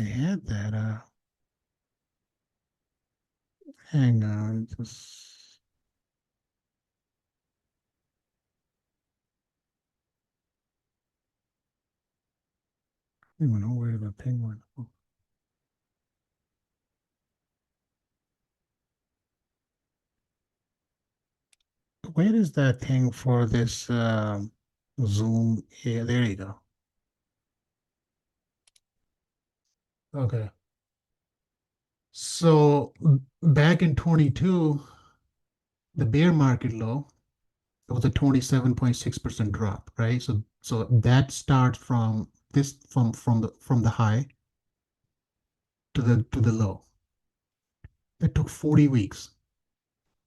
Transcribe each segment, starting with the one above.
I had that. Hang on, just I don't know where the thing went. Where is that thing for this Zoom? Yeah, there you go. Okay. So back in 22, the bear market low, it was a 27.6% drop, right? So that starts from this from the high to the low. That took 40 weeks.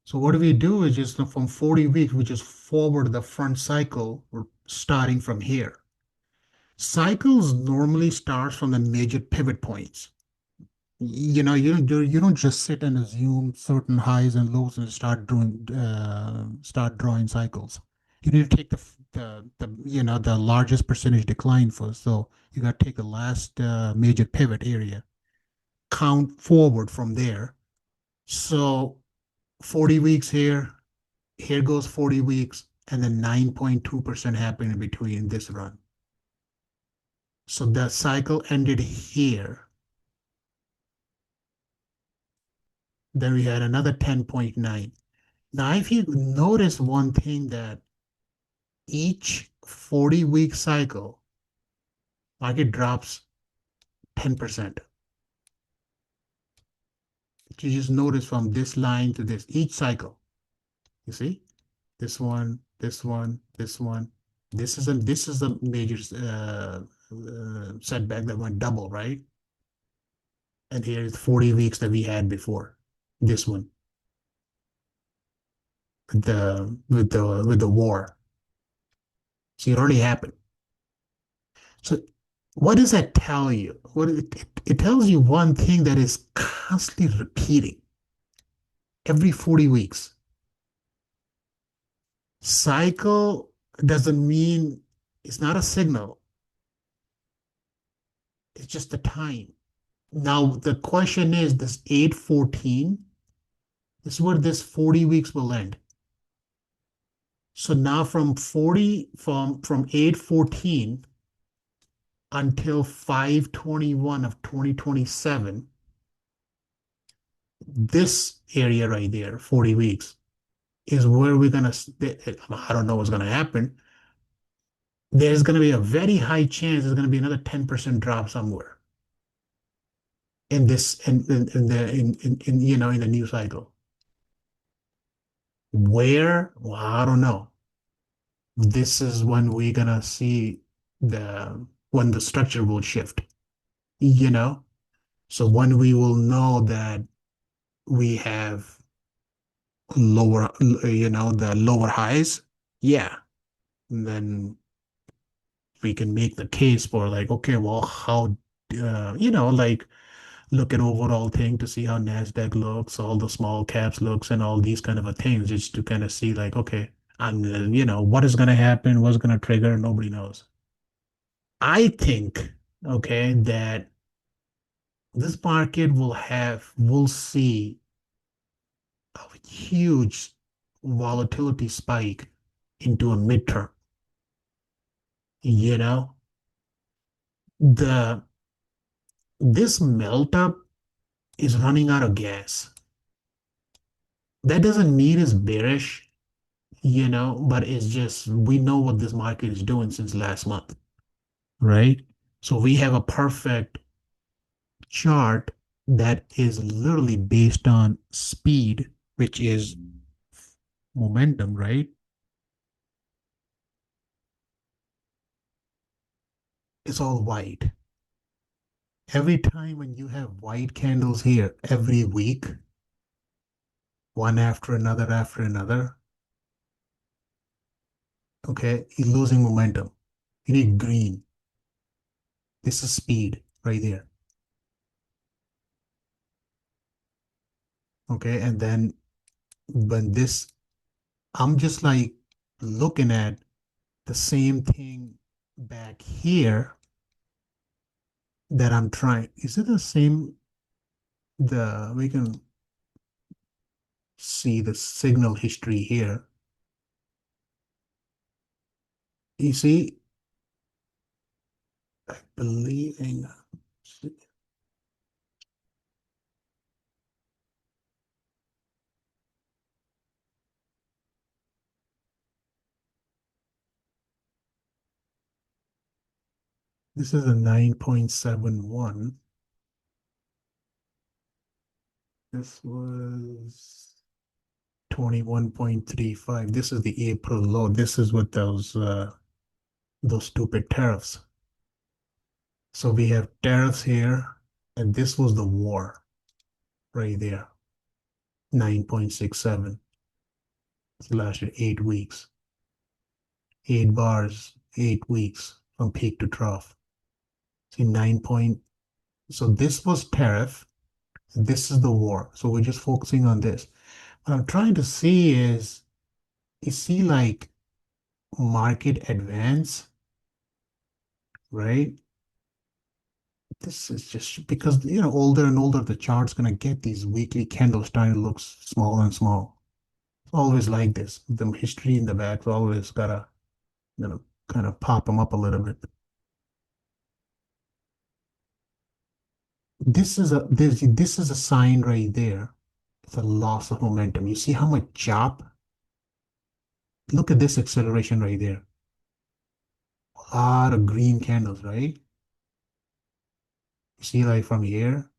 So what do we do is just from 40 weeks, we just forward the front cycle. We're starting from here. Cycles normally start from the major pivot points. You don't just sit and assume certain highs and lows and start drawing cycles. You need to take the largest percentage decline first. So you got to take the last major pivot area, count forward from there. So 40 weeks here goes 40 weeks, and then 9.2% happened in between this run. So the cycle ended here. Then we had another 10.9. Now, if you notice one thing, that each 40-week cycle, market drops 10%. You just notice from this line to this, each cycle, you see, this one, this one, this one. This is a major setback that went double, right? And here's 40 weeks that we had before. This one, with the war. So it already happened. So what does that tell you? It tells you one thing that is constantly repeating every 40 weeks. Cycle doesn't mean it's not a signal, it's just the time. Now the question is this 814, this is where this 40 weeks will end. So now from 814 until 521 of 2027, this area right there, 40 weeks, is where we're gonna. I don't know what's gonna happen. There's gonna be a very high chance there's gonna be another 10% drop somewhere in this in the new cycle. Where? Well, I don't know. This is when we're gonna see when the structure will shift, you know? So when we will know that we have the lower highs, yeah, then we can make the case for like, okay, well, how, like look at overall thing to see how NASDAQ looks, all the small caps looks, and all these kind of a things, just to kind of see like, okay, and what is going to happen, what's going to trigger, nobody knows. I think, okay, that this market will see a huge volatility spike into a midterm. You know, the this melt up is running out of gas. That doesn't mean it's bearish, but it's just we know what this market is doing since last month, right? So we have a perfect chart that is literally based on speed, which is momentum, right? It's all white. Every time when you have white candles here every week, one after another, okay, you're losing momentum. You need green. This is speed right there. Okay, and then when this, I'm just like looking at the same thing back here, that I'm trying. Is it the same? We can see the signal history here. You see, I believe, hang on. This is a 9.71. This was 21.35. This is the April low. This is with those stupid tariffs. So we have tariffs here, and this was the war right there. 9.67. It lasted 8 weeks. 8 bars, 8 weeks from peak to trough. See, 9 point. So this was tariff. This is the war. So we're just focusing on this. What I'm trying to see is, you see like market advance, right? This is just because, older and older the chart's gonna get, these weekly candles starting to look small and small. It's always like this. The history in the back always gotta, kind of pop them up a little bit. This is a sign right there. It's a loss of momentum. You see how much chop? Look at this acceleration right there. A lot of green candles, right? You see, like from here,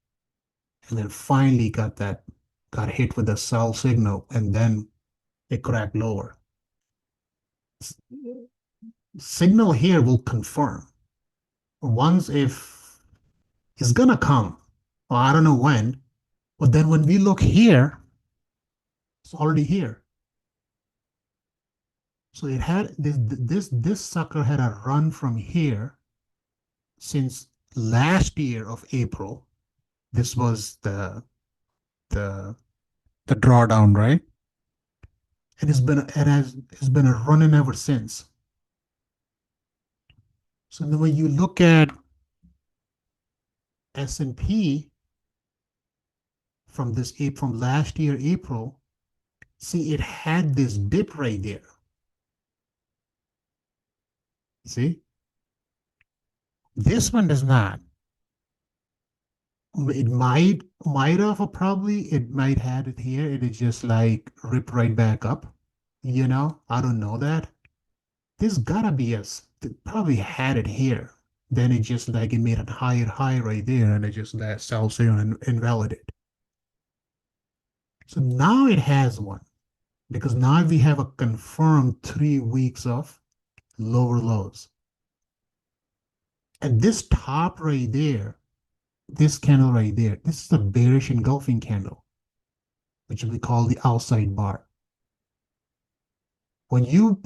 and then finally got hit with a sell signal, and then it cracked lower. Signal here will confirm. Once if it's gonna come, well, I don't know when, but then when we look here, it's already here. So it had this sucker had a run from here since last year of April. This was the the drawdown, right? And it's been a running ever since. So then when you look at S&P from last year April, see it had this dip right there. See, this one does not. It might have, or probably it might had it here. It is just like rip right back up. I don't know that. This gotta be it probably had it here. Then it just like it made a higher high right there, and it just that sells here and invalidate. So now it has one because now we have a confirmed 3 weeks of lower lows. And this top right there, this candle right there, this is a bearish engulfing candle, which we call the outside bar. When you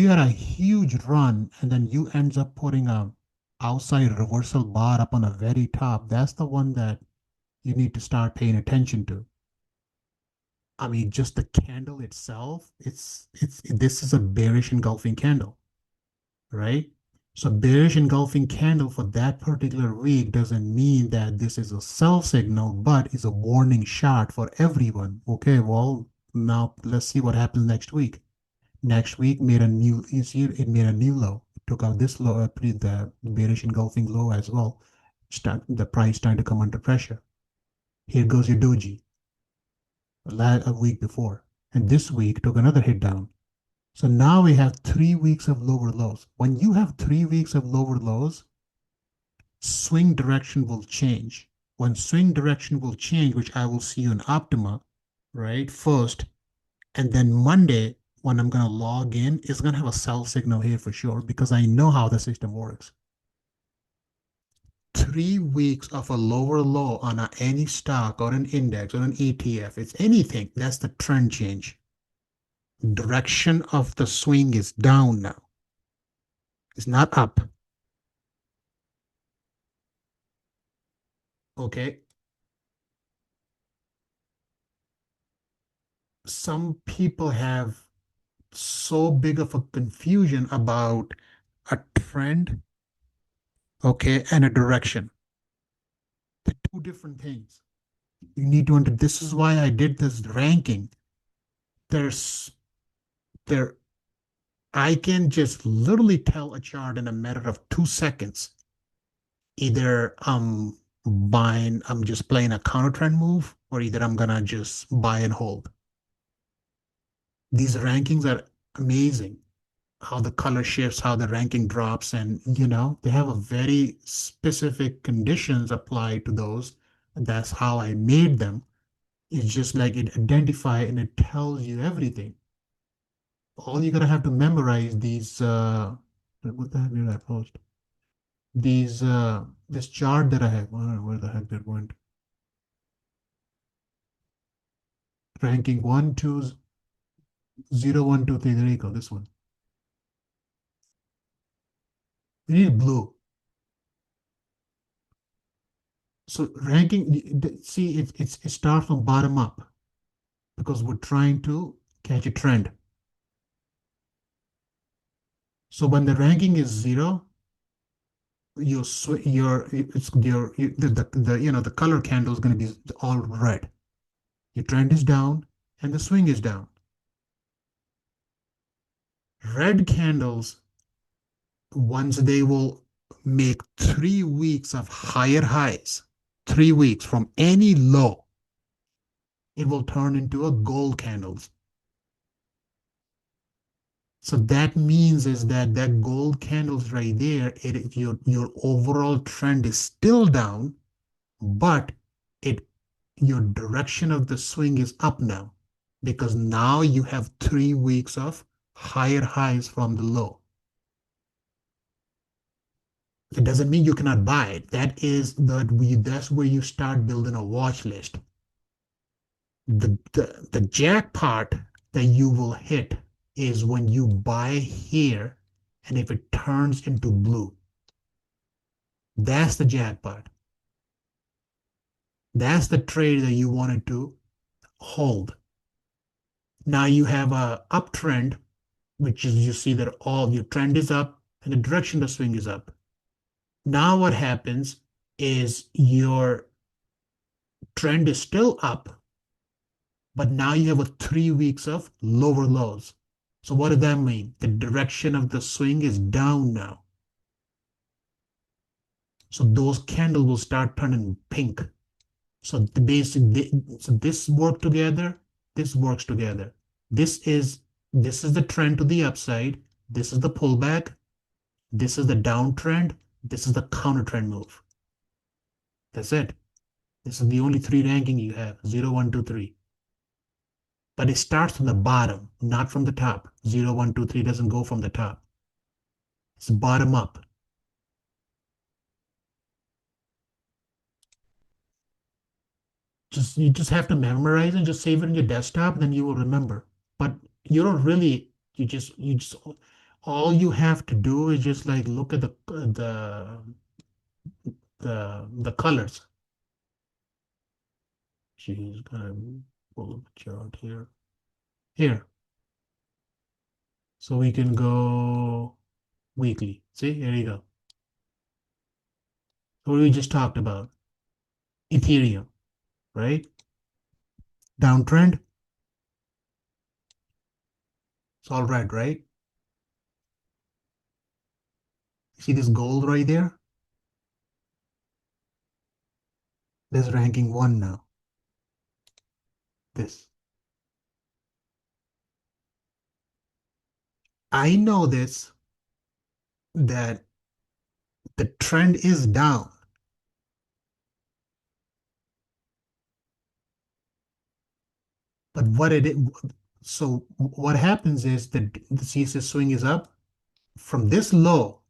had a huge run and then you ends up putting a outside reversal bar up on a very top, that's the one that you need to start paying attention to. I mean, just the candle itself, this is a bearish engulfing candle, right? So bearish engulfing candle for that particular week doesn't mean that this is a sell signal, but is a warning shot for everyone. Okay, well, now let's see what happens next week. Next week made a new, you see, it made a new low. It took out this low, the bearish engulfing low as well. The price starting to come under pressure. Here goes your doji, a week before. And this week took another hit down. So now we have 3 weeks of lower lows. When you have 3 weeks of lower lows, swing direction will change. When swing direction will change, which I will see you in Optima, right? First, and then Monday, when I'm going to log in, it's going to have a sell signal here for sure because I know how the system works. 3 weeks of a lower low on any stock or an index or an ETF, it's anything. That's the trend change. Direction of the swing is down now. It's not up. Okay. Some people have so big of a confusion about a trend, okay, and a direction. two different things. You need to understand. This is why I did this ranking. There's there I can just literally tell a chart in a matter of 2 seconds. Either I'm just playing a counter trend move, or either I'm gonna just buy and hold. These rankings are amazing. How the color shifts, how the ranking drops, and they have a very specific conditions applied to those. And that's how I made them. It's just like it identify and it tells you everything. All you gotta have to memorize these what the heck did I post? These this chart that I have. I don't know where the heck that went. Ranking 1, 2, 0, 1, 2, 3. There you go. This one. We need blue. So ranking, see, it starts from bottom up because we're trying to catch a trend. So when the ranking is zero, the color candle is going to be all red. Your trend is down and the swing is down. Red candles, once they will make 3 weeks of higher highs, 3 weeks from any low, it will turn into a gold candles. So that means is that gold candles right there, your overall trend is still down, but it your direction of the swing is up now because now you have 3 weeks of higher highs from the low. It doesn't mean you cannot buy it. That's where you start building a watch list. The jackpot that you will hit is when you buy here and if it turns into blue. That's the jackpot. That's the trade that you wanted to hold. Now you have a uptrend, which is you see that all your trend is up and the direction of the swing is up. Now what happens is your trend is still up, but now you have a 3 weeks of lower lows. So what does that mean? The direction of the swing is down now. So those candles will start turning pink. So this work together, this works together. This is this is the trend to the upside. This is the pullback. This is the downtrend. This is the counter trend move. That's it. This is the only three ranking you have: 0, 1, 2, 3. But it starts from the bottom, not from the top. 0, 1, 2, 3 doesn't go from the top. It's bottom up. You just have to memorize and just save it in your desktop, and then you will remember. But you don't really. You just all you have to do is just like look at the colors. She's gonna pull up a chart here. Here. So we can go weekly. See, here you go. What we just talked about. Ethereum, right? Downtrend. It's all red, right? See this gold right there? This ranking 1 now. This. I know this that the trend is down. But so what happens is that the CSS swing is up from this low.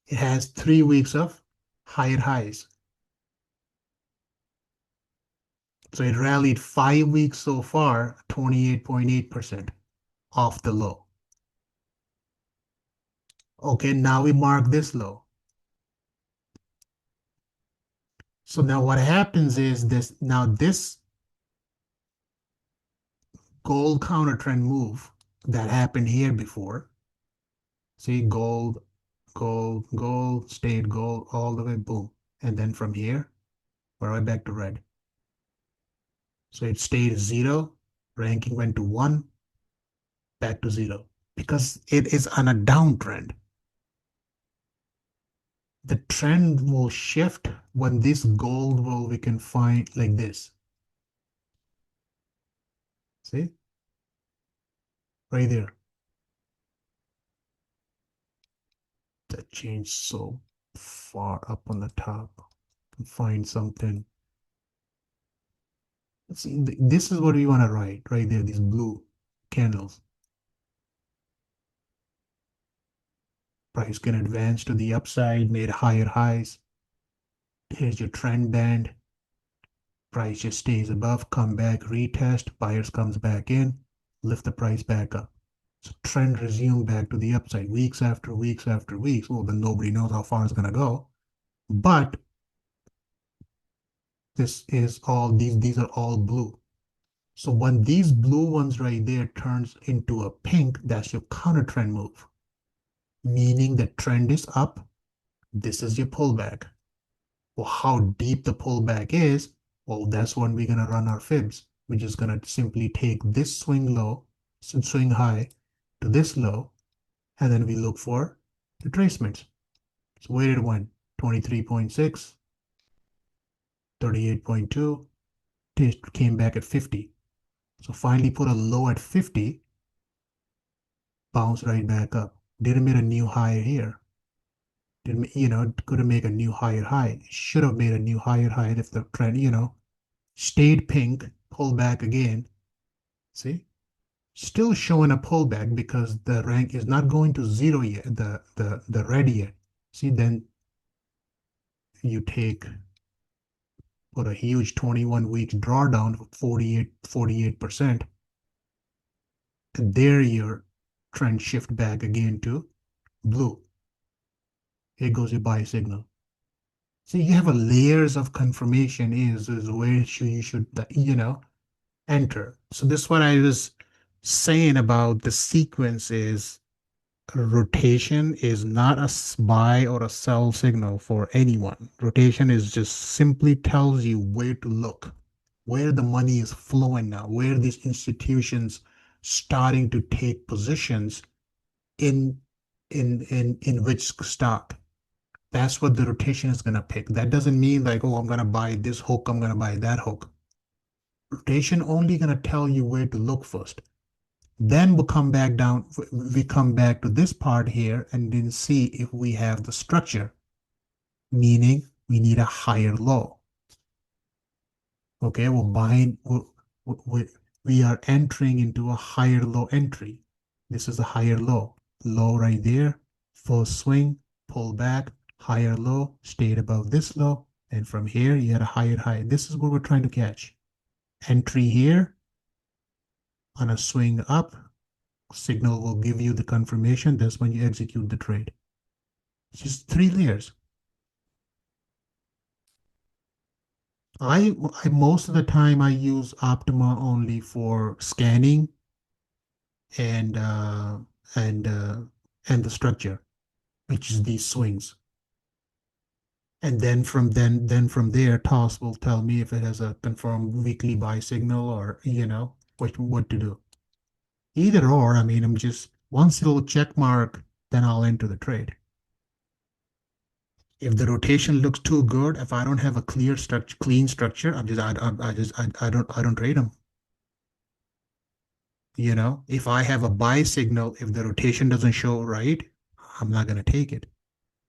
It has 3 weeks of higher highs. So it rallied 5 weeks so far, 28.8% off the low. Okay, now we mark this low. So now what happens is this gold counter trend move that happened here before. See, gold, gold, gold, stayed gold all the way, boom. And then from here, we're right back to red. So it stayed 0, ranking went to 1, back to 0, because it is on a downtrend. The trend will shift when this gold will we can find like this. See? Right there. That changed so far up on the top. Find something. See, this is what we want to write right there, these blue candles. Price can advance to the upside, made higher highs. Here's your trend band. Price just stays above, come back, retest, buyers comes back in, lift the price back up. So trend resume back to the upside, weeks after weeks after weeks. Well, then nobody knows how far it's gonna go. But this is all these are all blue. So when these blue ones right there turns into a pink, that's your counter trend move. Meaning the trend is up, this is your pullback. Well, how deep the pullback is, well, that's when we're gonna run our fibs. We're just gonna simply take this swing low, swing high to this low, and then we look for retracements. So where did it went? 23.6, 38.2, came back at 50. So finally put a low at 50, bounced right back up. Didn't make a new higher here. Didn't, couldn't make a new higher high. Should have made a new higher high if the trend, stayed pink, pull back again. See? Still showing a pullback because the rank is not going to 0 yet, the red yet. See, then you put a huge 21 week drawdown with 48%, and there your trend shift back again to blue. Here goes your buy signal. See, you have a layers of confirmation is where you should enter. So this is what I was saying about the sequence is rotation is not a buy or a sell signal for anyone. Rotation is just simply tells you where to look, where the money is flowing now, where these institutions starting to take positions in in which stock. That's what the rotation is going to pick. That doesn't mean like, oh, I'm going to buy this hook, I'm going to buy that hook. Rotation only going to tell you where to look first. Then we'll come back down, we come back to this part here and then see if we have the structure, meaning we need a higher low. Okay, we're buying, we are entering into a higher low entry. This is a higher low. Low right there, first swing, pull back, higher low, stayed above this low, and from here you had a higher high. This is what we're trying to catch. Entry here on a swing up, signal will give you the confirmation. That's when you execute the trade. It's just 3 layers. I most of the time I use Optima only for scanning and uh, and uh, and the structure, which is these swings. And then from there, Toss will tell me if it has a confirmed weekly buy signal or what to do. Either or, I mean, I'm just once it'll check mark, then I'll enter the trade. If the rotation looks too good, if I don't have a clear structure, clean structure, I don't trade them. If I have a buy signal, if the rotation doesn't show right, I'm not gonna take it.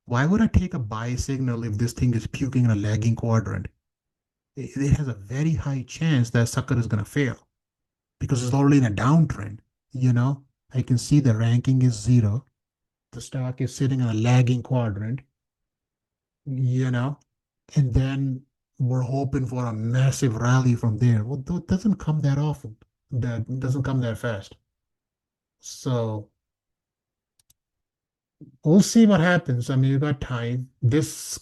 Why would I take a buy signal if this thing is puking in a lagging quadrant? It has a very high chance that sucker is gonna fail because it's already in a downtrend. I can see the ranking is 0. The stock is sitting in a lagging quadrant. you know, and then we're hoping for a massive rally from there. Well, it doesn't come that often. That doesn't come that fast. So we'll see what happens. I mean, you got time. This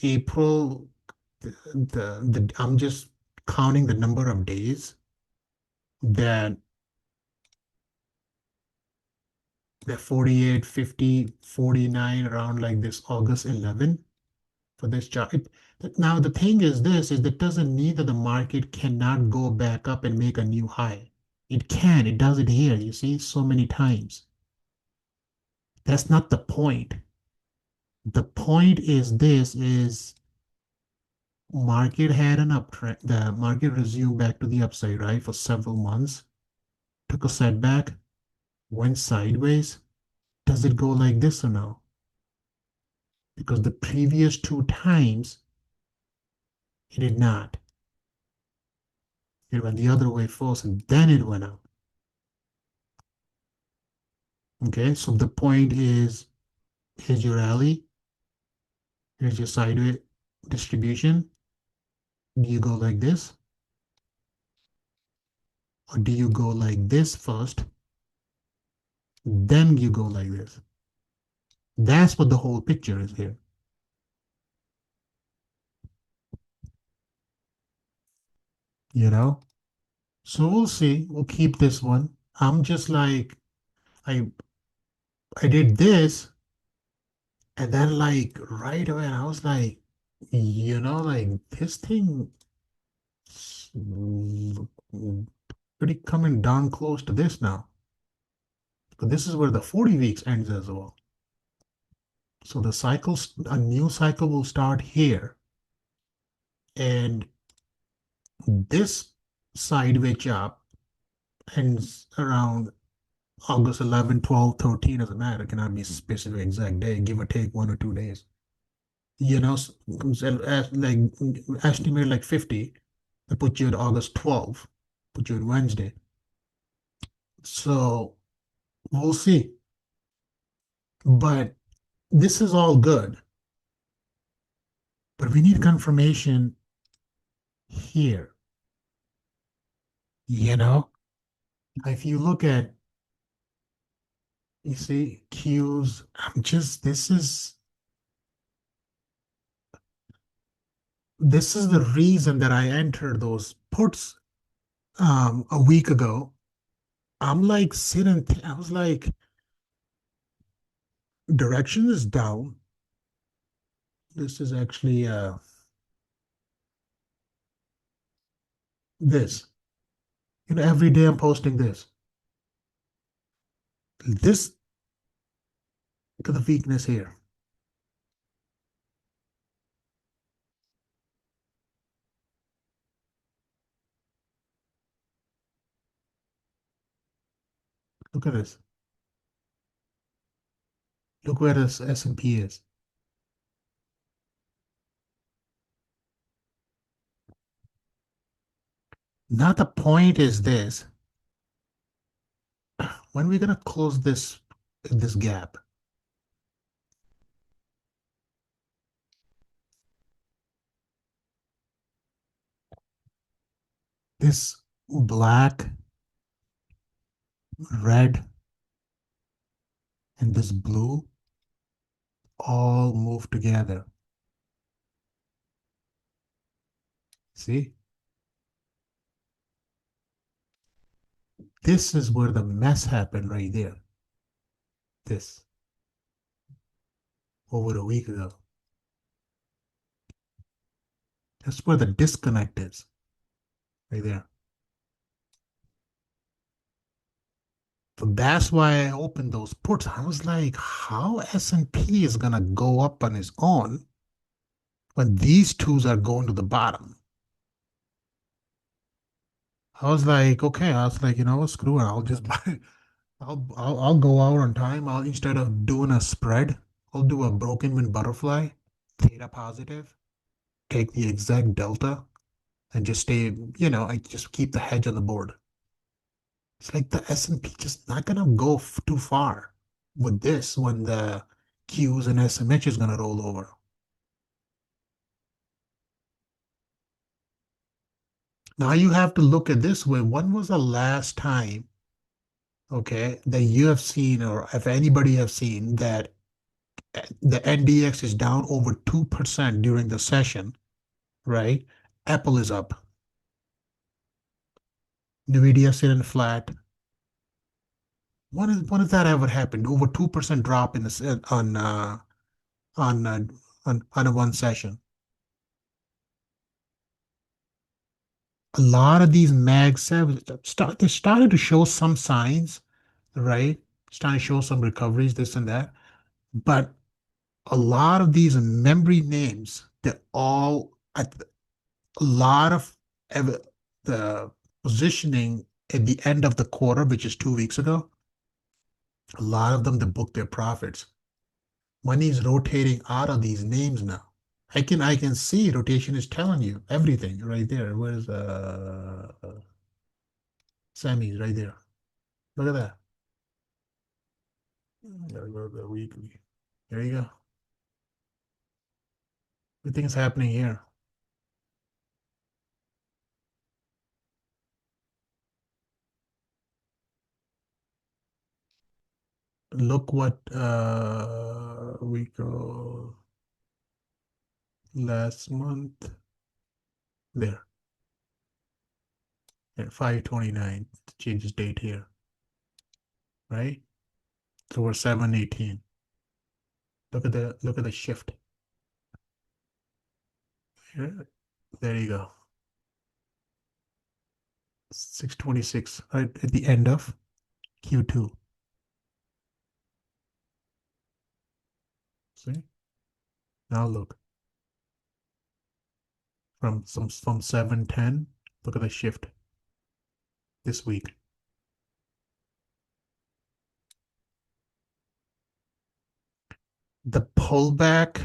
April, I'm just counting the number of days that The 48, 50, 49 around like this August 11 for this chart. Now the thing is this is that doesn't mean that the market cannot go back up and make a new high. It can. It does it here, you see, so many times. That's not the point. The point is this is market had an uptrend. The market resumed back to the upside, right, for several months. Took a setback, went sideways. Does it go like this or no? Because the previous two times it did not. It went the other way first and then it went up. Okay, so the point is here's your rally, here's your sideways distribution. Do you go like this? Or do you go like this first, then you go like this? That's what the whole picture is here. You know? So we'll see. We'll keep this one. I'm just like I I did this and then like right away I was like, like this thing pretty coming down close to this now. But this is where the 40 weeks ends as well. So the cycles, a new cycle will start here. And this sideways chop ends around August 11, 12, 13, doesn't matter. It cannot be a specific exact day, give or take 1 or 2 days. Like estimate like 50, that put you at August 12, put you at Wednesday. So we'll see. But this is all good. But we need confirmation here. You know, if you look at, you see, Q's, this is the reason that I entered those puts a week ago. I'm like sitting, I was like, direction is down. This is actually this. Every day I'm posting this. This to the weakness here. Look at this. Look where this S&P is. Now the point is this. When we're gonna close this gap? This black, red, and this blue all move together. See? This is where the mess happened right there. This over a week ago. That's where the disconnect is. Right there. So that's why I opened those puts. I was like, how S&P is gonna go up on its own when these twos are going to the bottom? I was like, okay. I was like, you know what? Screw it. I'll just buy. I'll go out on time. I'll instead of doing a spread, I'll do a broken wind butterfly, theta positive, take the exact delta, and just stay. I just keep the hedge on the board. It's like the S&P just not gonna go too far with this when the Qs and SMH is gonna roll over. Now you have to look at this way. When was the last time, okay, that you have seen, or if anybody have seen that the NDX is down over 2% during the session, right? Apple is up. Nvidia sitting flat. When has that ever happened? Over 2% drop in the on on a one session. A lot of these mag sevens they're starting to show some signs, right? Starting to show some recoveries, this and that. But a lot of these memory names, they're all at a lot of the positioning at the end of the quarter, which is 2 weeks ago. A lot of them they booked their profits. Money is rotating out of these names now. I can see rotation is telling you everything right there. Where's Sammy's right there? Look at that. Gotta go to the weekly. There you go. Everything's happening here. Look what we go last month there at 529. Changes date here, right? So we're 718. Look at the shift. Here. There you go. 626 right at the end of Q2. See? Now look from 710. Look at the shift this week. The pullback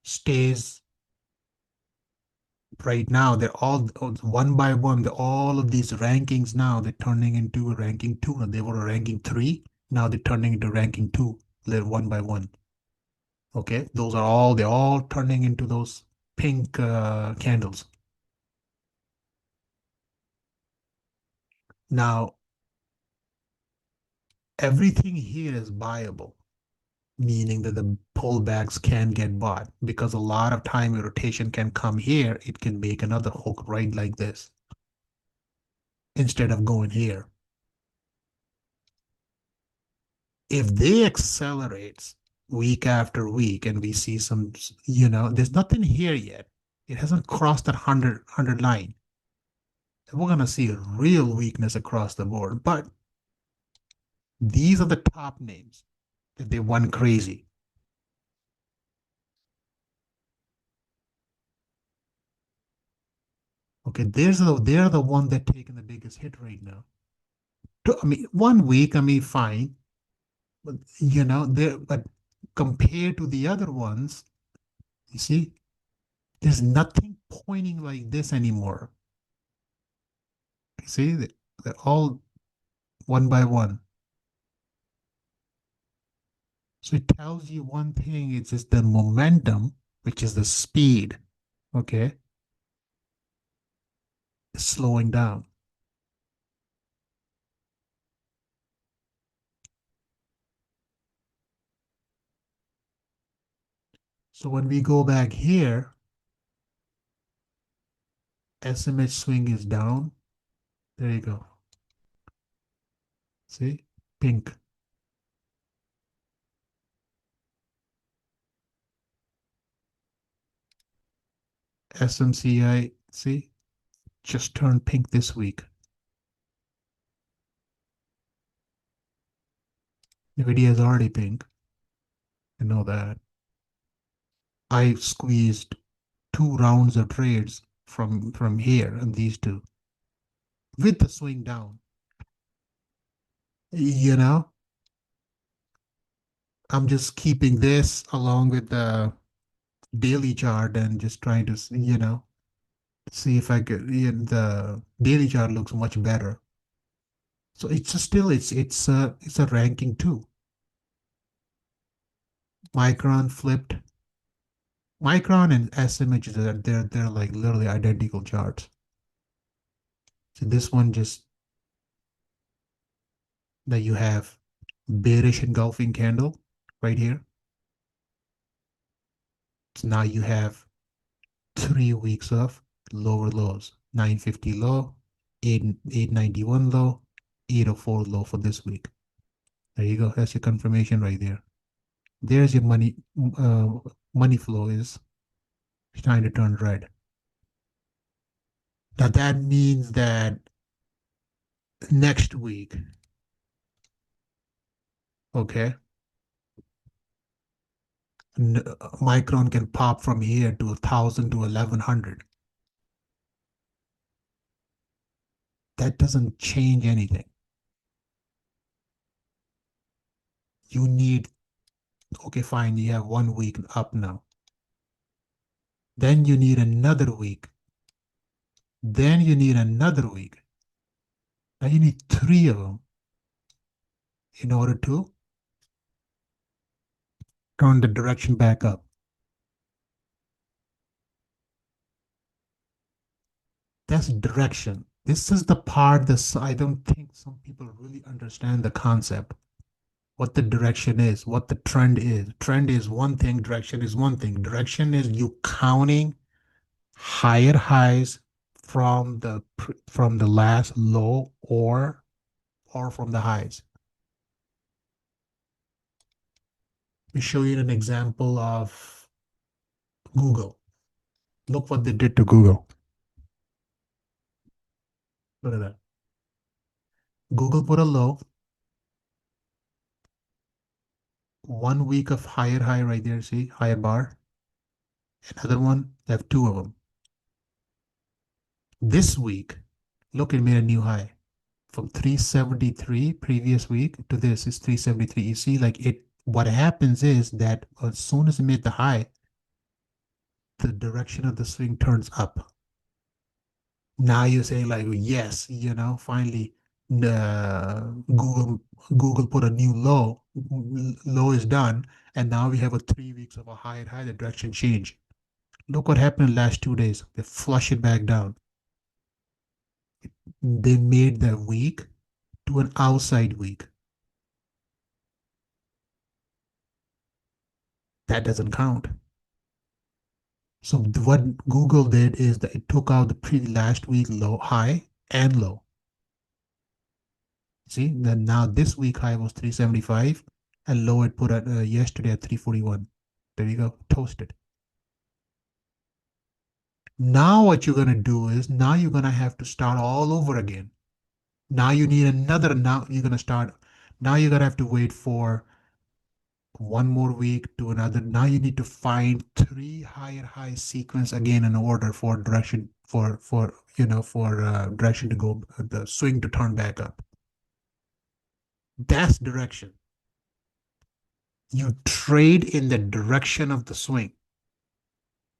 stays right now. They're all one by one. All of these rankings now they're turning into a ranking two. They were a ranking three. Now they're turning into ranking two. They're one by one. Okay, they're all turning into those pink candles. Now everything here is buyable, meaning that the pullbacks can get bought because a lot of time a rotation can come here. It can make another hook right like this instead of going here. If they accelerates week after week and we see some, there's nothing here yet. It hasn't crossed that 100 line. We're going to see a real weakness across the board. But these are the top names that they went crazy. Okay, they're the one that taking the biggest hit right now. I mean, 1 week, I mean, fine, but but compared to the other ones, you see, there's nothing pointing like this anymore. You see, they're all one by one. So it tells you one thing, it's just the momentum, which is the speed, okay, is slowing down. So when we go back here, SMH swing is down. There you go. See, pink. SMCI, see, just turned pink this week. NVIDIA is already pink. I know that. I squeezed 2 rounds of trades from here and these two with the swing down. You know, I'm just keeping this along with the daily chart and just trying to, see if I could. The daily chart looks much better. So it's a ranking two. Micron flipped. Micron and SMH they're like literally identical charts. So this one just that you have bearish engulfing candle right here. So now you have 3 weeks of lower lows. 950 low, 891 low, 804 low for this week. There you go. That's your confirmation right there. There's your money flow is trying to turn red. Now that means that next week, okay, Micron can pop from here to 1,000 to 1,100. That doesn't change anything. You need, okay, fine, you have 1 week up now. Then you need another week. Then you need another week. Now you need 3 of them in order to turn the direction back up. That's direction. This is the part that I don't think some people really understand the concept. What the direction is, what the trend is. Trend is one thing, direction is one thing. Direction is you counting higher highs from the last low or from the highs. Let me show you an example of Google. Look what they did to Google. Look at that. Google put a low, 1 week of higher high right there, see, higher bar. Another one, they have 2 of them. This week, look, it made a new high from 373 previous week to this is 373. You see, like what happens is that as soon as it made the high, the direction of the swing turns up. Now you're saying like, yes, finally, Google put a new low. Low is done, and now we have a 3 weeks of a high and high. The direction change. Look what happened in the last 2 days. They flush it back down. They made the week to an outside week. That doesn't count. So what Google did is that it took out the last week low, high and low. See, then now this week high was 375 and low it put at yesterday at 341. There you go, toasted. Now what you're gonna do is now you're gonna have to start all over again. Now you need another. Now you're gonna start. Now you're gonna have to wait for one more week to another. Now you need to find 3 higher high sequence again in order for direction for direction to go, the swing to turn back up. That's direction. You trade in the direction of the swing.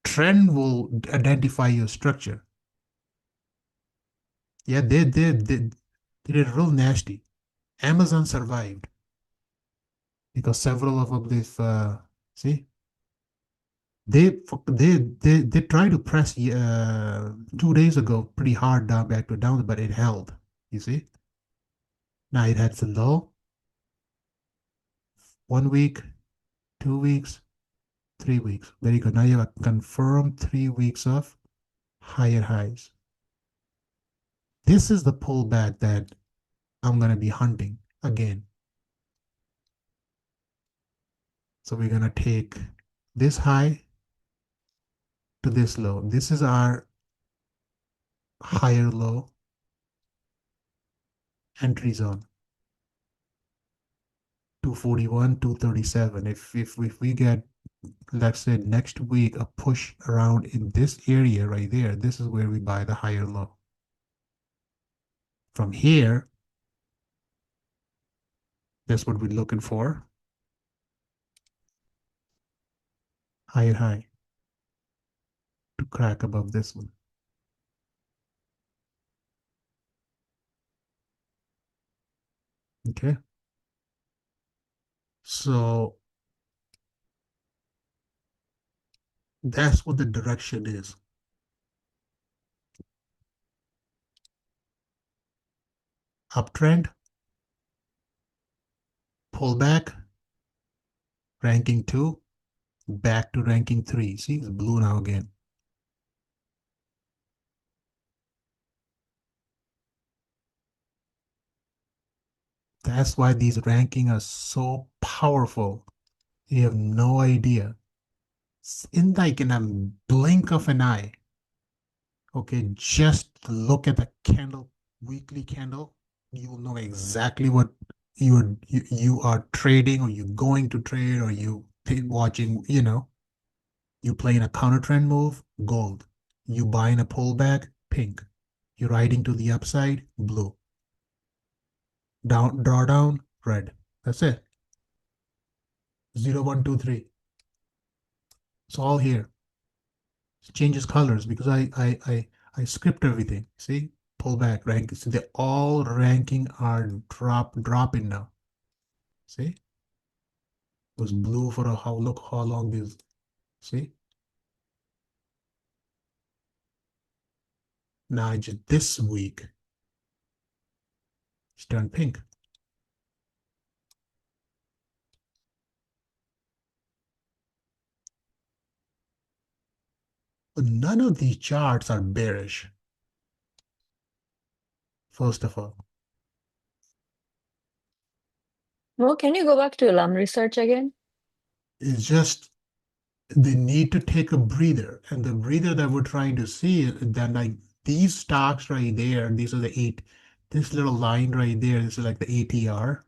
Trend will identify your structure. Yeah, they did real nasty. Amazon survived because several of them see they tried to press 2 days ago pretty hard down back to down, but it held. You see, now it had the low 1 week, 2 weeks, 3 weeks. Very good. Now you have a confirmed 3 weeks of higher highs. This is the pullback that I'm going to be hunting again. So we're going to take this high to this low. This is our higher low entry zone. 241, 237. If we get, let's say, next week a push around in this area right there, this is where we buy the higher low. From here, that's what we're looking for. Higher high to crack above this one. Okay. So that's what the direction is. Uptrend, pullback, ranking 2, back to ranking 3. See, it's blue now again. That's why these rankings are so powerful. You have no idea. In a blink of an eye, okay, just look at the candle, weekly candle. You will know exactly what you are trading, or you're going to trade, or watching, you playing a counter trend move, gold. You buying a pullback, pink. You're riding to the upside, blue. Drawdown, red. That's it. 0, 1, 2, 3. It's all here. It changes colors because I script everything. See? Pull back, rank. So they all ranking are dropping now. See? It was blue for a how look how long this. See? Now just this week it's turned pink. But none of these charts are bearish, first of all. Well, can you go back to Lam research again? It's just they need to take a breather. And the breather that we're trying to see is that like these stocks right there, these are the eight, this little line right there, this is like the ATR.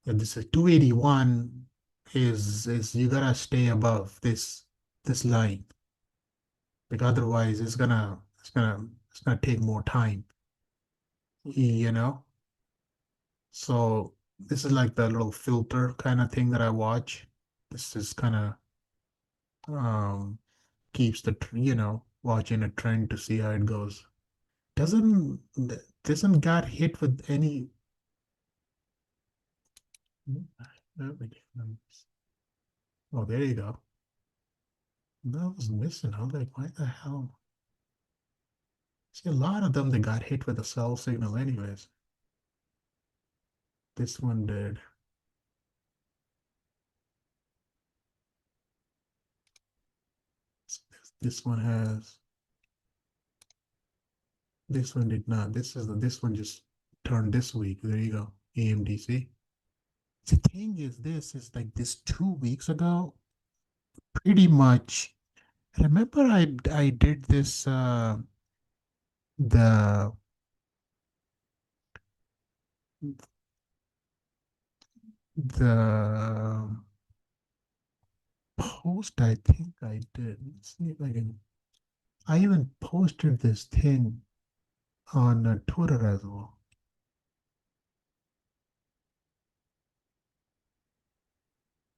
And this is 281 is you gotta stay above this line. Because otherwise it's gonna take more time, you know? So this is like the little filter kind of thing that I watch. This is kind of um keeps watching a trend to see how it goes. Doesn't doesn't got hit with any. Oh, there you go. That was missing. I was like, why the hell? See, a lot of them they got hit with a sell signal anyways. This one did. This one has. This one did not. This one just turned this week. There you go. AMDC. The thing is, this is like this 2 weeks ago. Pretty much. Remember, I did this the the post. I think I did. Let's see if I can. I even posted this thing on Twitter as well.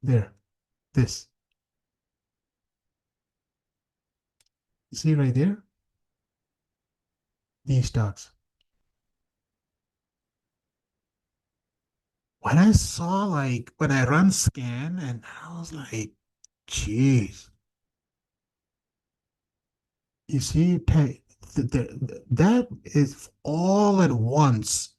There, this. You see right there? These stocks. When I saw like when I run scan and I was like, geez, you see, that is all at once.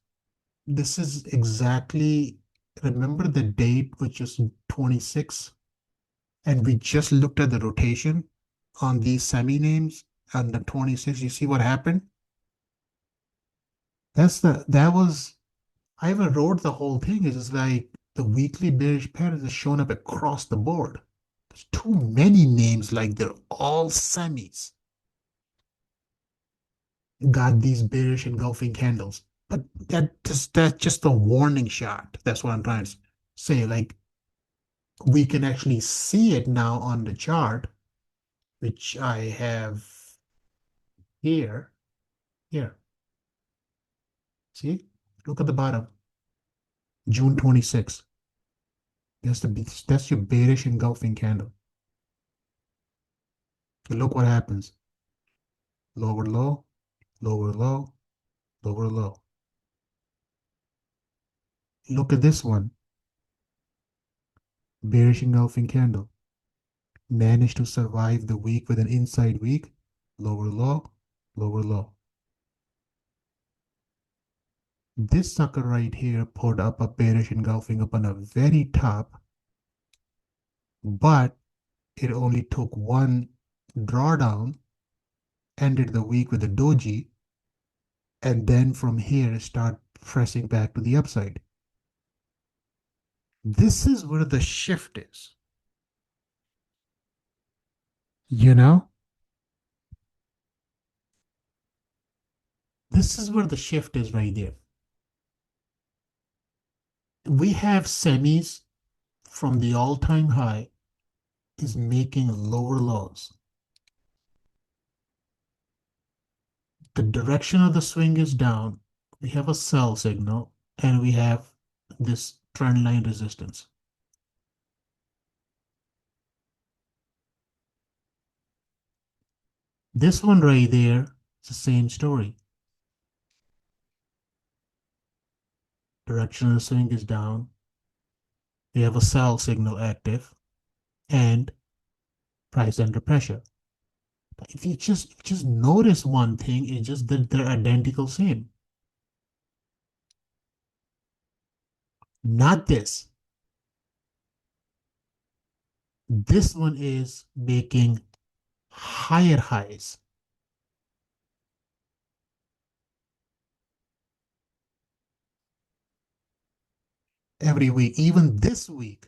This is exactly, remember the date, which is 26, and we just looked at the rotation on these semi names on the 26. You see what happened? That was, I even wrote the whole thing. It's just like the weekly bearish pattern is showing up across the board. There's too many names, like they're all semis. Got these bearish engulfing candles. But that's just a warning shot. That's what I'm trying to say. Like we can actually see it now on the chart, which I have here. Here. See? Look at the bottom. June 26th. That's your bearish engulfing candle. Look what happens. Lower low, lower low, lower low. Look at this one. Bearish engulfing candle. Managed to survive the week with an inside week. Lower low, lower low. This sucker right here put up a bearish engulfing up on a very top, but it only took one drawdown, ended the week with a doji, and then from here start pressing back to the upside. This is where the shift is. You know, this is where the shift is right there. We have semis from the all-time high is making lower lows. The direction of the swing is down. We have a sell signal and we have this trend line resistance. This one right there is the same story. Direction of the swing is down. We have a sell signal active and price under pressure. But if you just notice one thing, it's just that they're identical same. Not this. This one is making higher highs. Every week, even this week,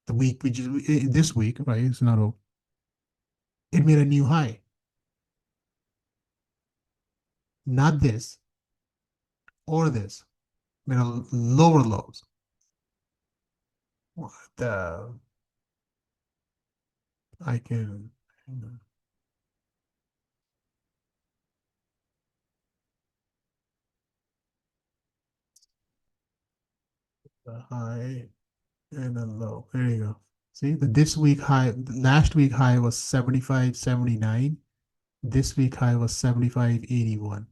the week which is this week, right? It's not over. It made a new high. Not this or this. Made a lower lows. What the? I can. The high and a low. There you go. See, the this week high, last week high was 75.79. This week high was 75.81.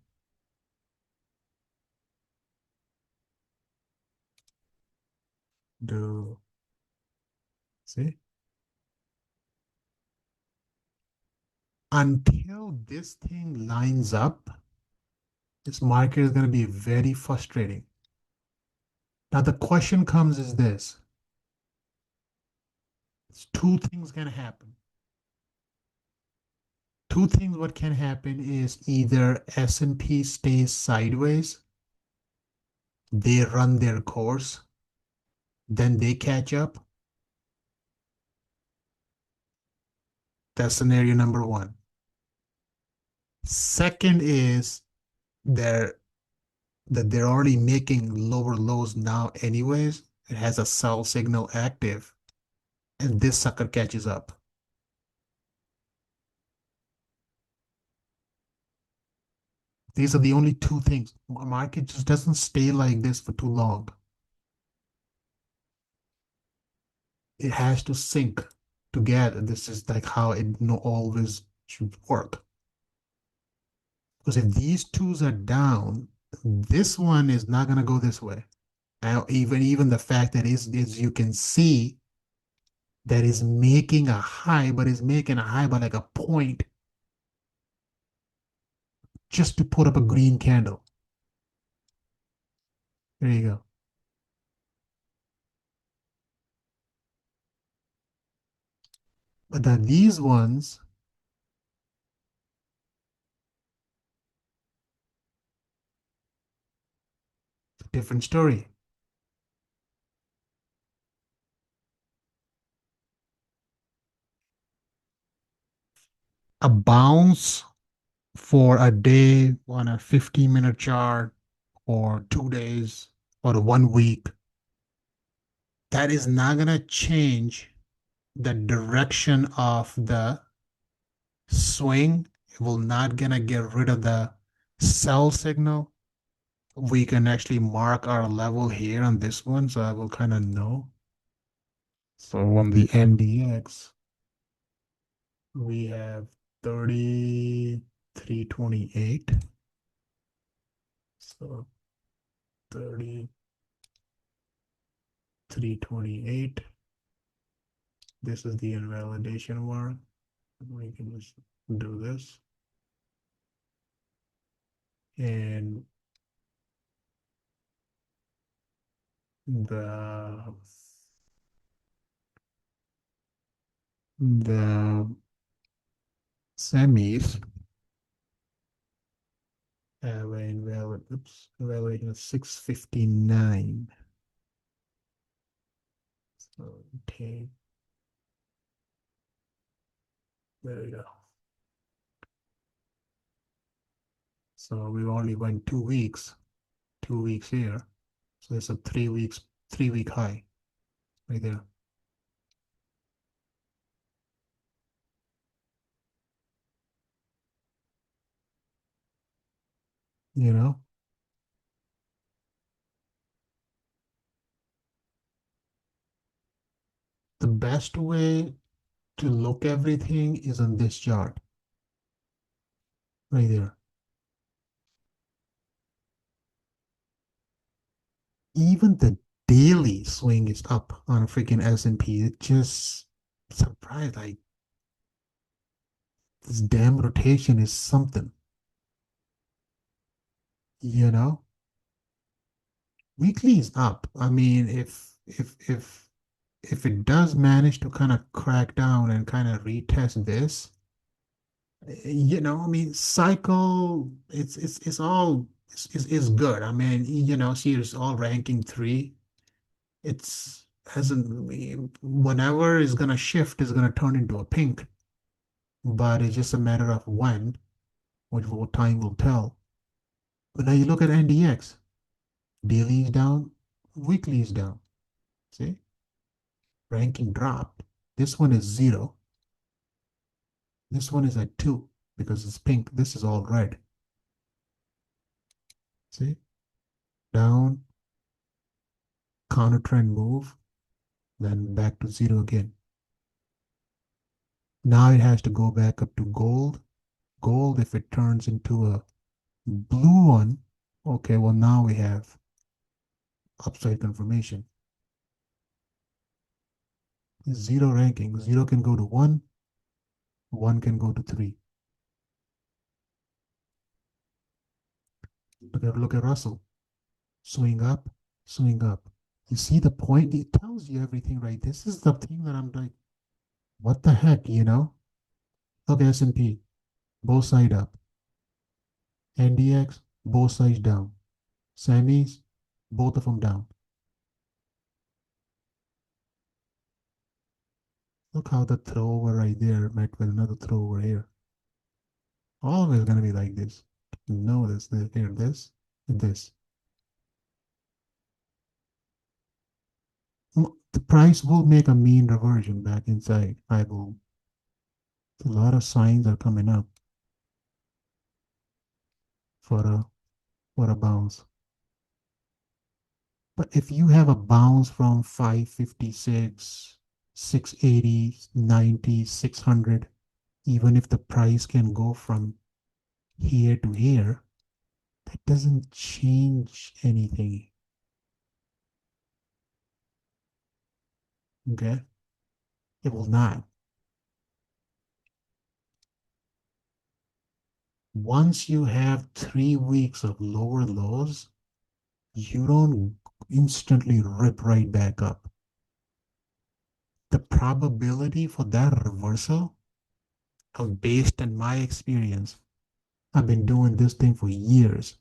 Do see? Until this thing lines up, this market is going to be very frustrating. Now the question comes is this. It's two things can happen. Two things what can happen is either S&P stays sideways, they run their course, then they catch up. That's scenario number one. Second is they're that they're already making lower lows now anyways. It has a sell signal active, and this sucker catches up. These are the only two things. Market just doesn't stay like this for too long. It has to sync together. This is like how it always should work. Because if these twos are down, this one is not gonna go this way. Now, even the fact that is you can see that is making a high, but is making a high by like a point just to put up a green candle. There you go. But then these ones, different story. A bounce for a day on a 15-minute chart or 2 days or 1 week, that is not going to change the direction of the swing. It will not going to get rid of the sell signal. We can actually mark our level here on this one, so I will kind of know. So on the NDX, we have 3328. So 3328. This is the invalidation mark. We can just do this. And the the semis Evaluation is 659. So take, there we go. So we only went 2 weeks, 2 weeks here. So it's a 3 weeks, 3 week high right there. You know, the best way to look everything is on this chart right there. Even the daily swing is up on a freaking S&P. It just surprised, like this damn rotation is something, you know? Weekly is up. I mean, if it does manage to kind of crack down and kind of retest this, I mean, cycle, it's all it's good. I mean, see, it's all ranking three. It's hasn't whenever it's gonna shift, it's gonna turn into a pink, but it's just a matter of when, which will time will tell. But now you look at NDX, daily is down, weekly is down. See, ranking dropped. This one is 0. This one is at 2 because it's pink. This is all red. See, down, counter trend move, then back to 0 again. Now it has to go back up to gold. Gold, if it turns into a blue one, okay, well, now we have upside confirmation. 0 ranking. 0 can go to 1, 1 can go to 3. Look at Russell. Swing up, swing up. You see the point? It tells you everything, right? This is the thing that I'm like, what the heck, Look at S&P, both side up. NDX, both sides down. Semis, both of them down. Look how the throwover right there met with another throwover here. Always gonna be like this. Notice this here, this, and this. The price will make a mean reversion back inside. I will. A lot of signs are coming up for a bounce. But if you have a bounce from 556, 680, 90, 600, even if the price can go from here to here, that doesn't change anything. Okay? It will not. Once you have 3 weeks of lower lows, you don't instantly rip right back up. The probability for that reversal, based on my experience, I've been doing this thing for years.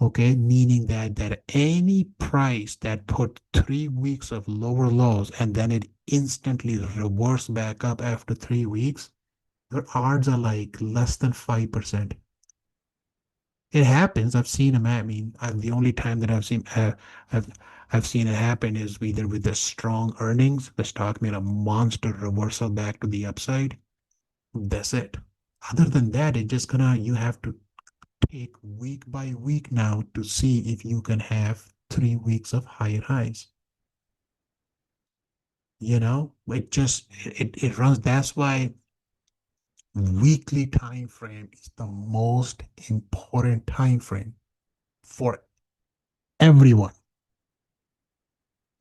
Okay, meaning that any price that put 3 weeks of lower lows and then it instantly reverse back up after 3 weeks, your odds are like less than 5%. It happens. I've seen them. I mean, the only time that I've I've seen it happen is either with the strong earnings, the stock made a monster reversal back to the upside. That's it. Other than that, it just gonna you have to take week by week now to see if you can have 3 weeks of higher highs. It runs. That's why weekly time frame is the most important time frame for everyone.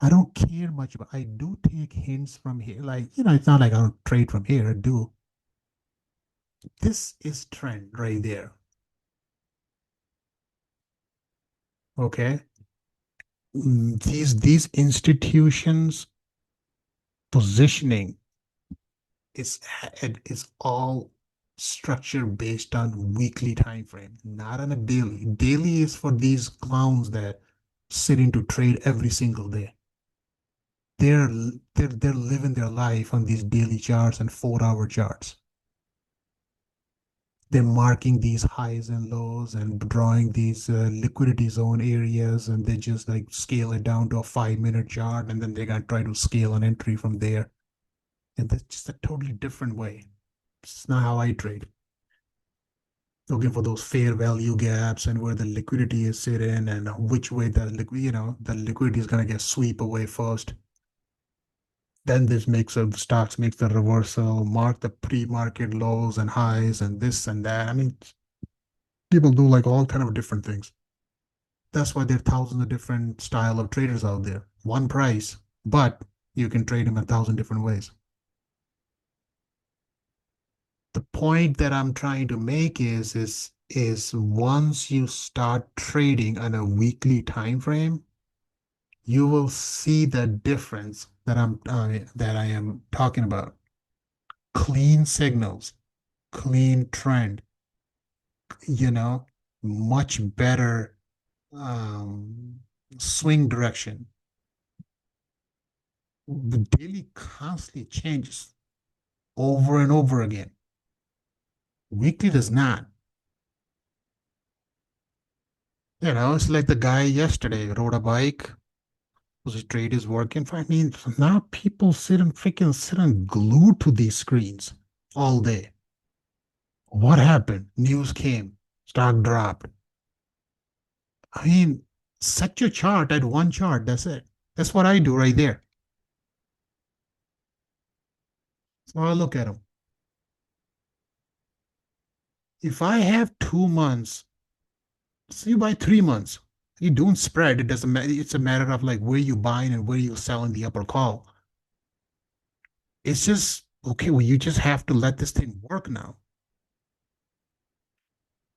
I don't care much about. I do take hints from here. Like, it's not like I don't trade from here. I do. This is trend right there. Okay. These institutions positioning is all structure based on weekly time frame, not on a daily. Daily is for these clowns that sit into trade every single day. They're they're living their life on these daily charts and 4 hour charts. They're marking these highs and lows and drawing these liquidity zone areas, and they just like scale it down to a 5 minute chart, and then they're gonna try to scale an entry from there. And that's just a totally different way. It's not how I trade. Looking for those fair value gaps and where the liquidity is sitting and which way the the liquidity is gonna get sweep away first. Then this makes a starts makes the reversal, mark the pre-market lows and highs and this and that. I mean, people do like all kind of different things. That's why there are thousands of different style of traders out there. One price, but you can trade them a thousand different ways. The point that I'm trying to make is once you start trading on a weekly time frame, you will see the difference that I am talking about. Clean signals, clean trend, you know, much better um, swing direction. The daily constantly changes over and over again. Weekly does not. It's like the guy yesterday rode a bike. Was his trade is working fine. I mean, now people sit and glued to these screens all day. What happened? News came. Stock dropped. I mean, set your chart at one chart. That's it. That's what I do right there. So I look at them. If I have 2 months, so you buy 3 months. You don't spread. It doesn't matter. It's a matter of like where you buying and where you selling the upper call. It's just okay. Well, you just have to let this thing work now.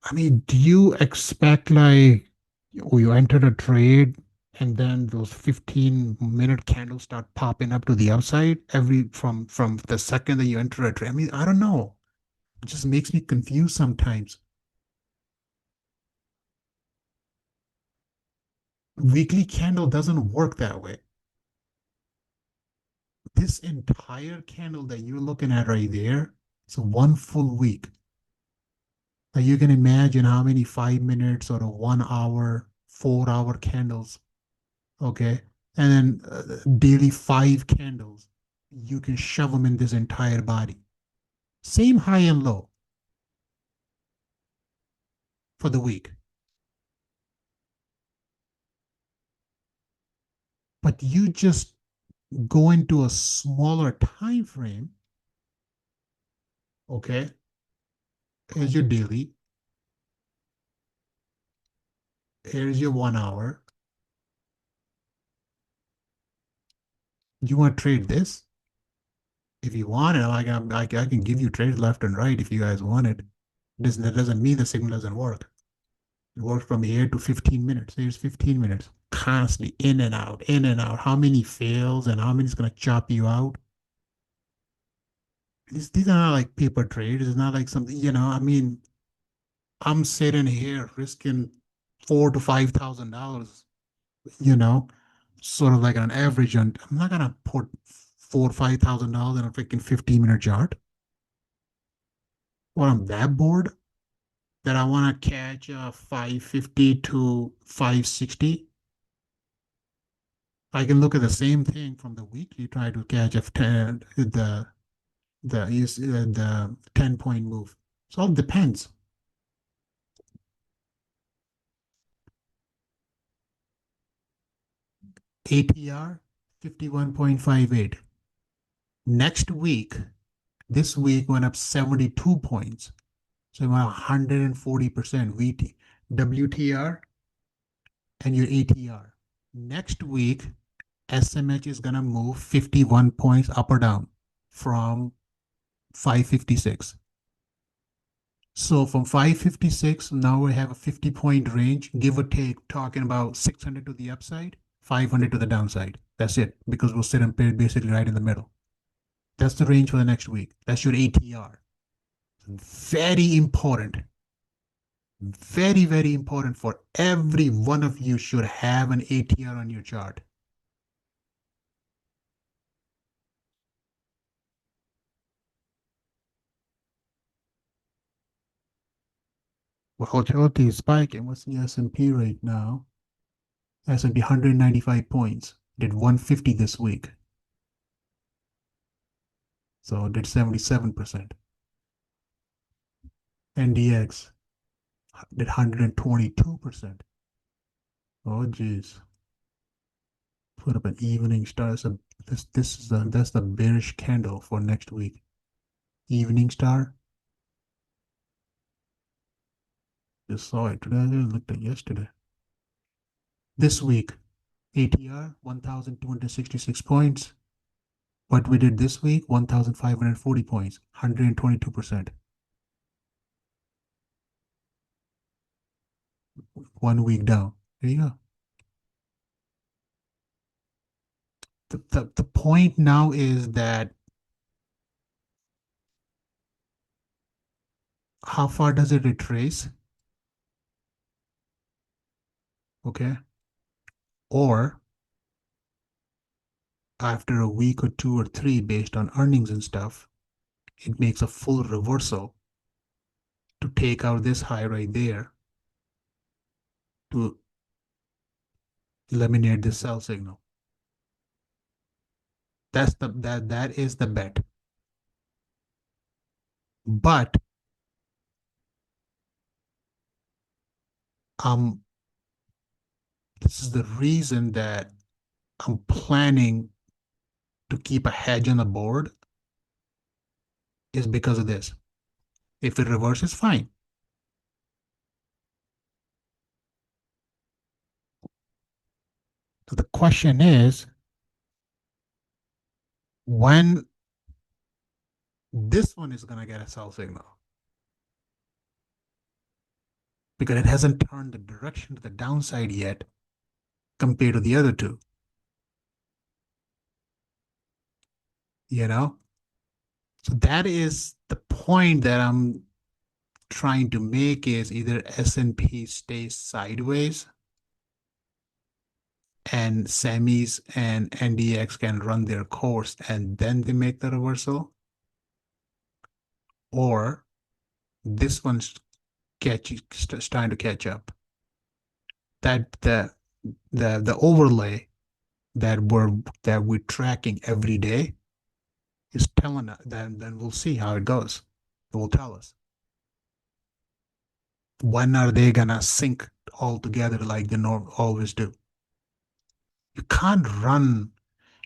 I mean, do you expect like you enter a trade and then those 15-minute candles start popping up to the upside every from the second that you enter a trade? I mean, I don't know. It just makes me confused sometimes. Weekly candle doesn't work that way. This entire candle that you're looking at right there, it's one full week. Now you can imagine how many 5 minutes or a 1 hour, 4 hour candles, okay? And then daily 5 candles, you can shove them in this entire body. Same high and low for the week. But you just go into a smaller time frame, okay, as your daily. Here's your 1 hour. You want to trade this? If you want it, I can give you trades left and right if you guys want it. That doesn't mean the signal doesn't work. It works from here to 15 minutes. Here's 15 minutes. Constantly in and out, in and out. How many fails and how many is going to chop you out? These are not like paper trades. It's not like something, I mean, I'm sitting here risking $4,000 to $5,000, you know, sort of like an average. And I'm not going to put $4,000 or $5,000 in a freaking 15-minute chart. Well, I'm that bored that I want to catch 550 to 560. I can look at the same thing from the weekly, try to catch a 10, the 10-point move. So it all depends. ATR 51.58. Next week, this week went up 72 points. So it went 140% VT, WTR, and your ATR. Next week, SMH is going to move 51 points up or down from 556. So from 556, now we have a 50-point range, give or take, talking about 600 to the upside, 500 to the downside. That's it, because we'll sit basically right in the middle. That's the range for the next week. That's your ATR. Very important. Very, very important for every one of you should have an ATR on your chart. Well, volatility is spiking. What's the S&P right now? S&P 195 points. Did 150 this week. So it did 77%. NDX did 122%. Oh geez. Put up an evening star. So this is that's the bearish candle for next week. Evening star. Just saw it today. I looked at yesterday. This week, ATR 1,266 points. What we did this week, 1,540 points, 122%. 1 week down. There you go. The point now is that how far does it retrace? Okay. Or after a week or 2 or 3, based on earnings and stuff, it makes a full reversal to take out this high right there to eliminate the sell signal. That is the bet. But this is the reason that I'm planning to keep a hedge on the board is because of this. If it reverses, fine. So the question is, when this one is going to get a sell signal, because it hasn't turned the direction to the downside yet compared to the other two, you know? So that is the point that I'm trying to make, is either S&P stays sideways and semis and NDX can run their course and then they make the reversal, or this one's starting to catch up. That the overlay that we're tracking every day is telling us. Then we'll see how it goes. It will tell us when are they gonna sync all together like they always do. You can't run.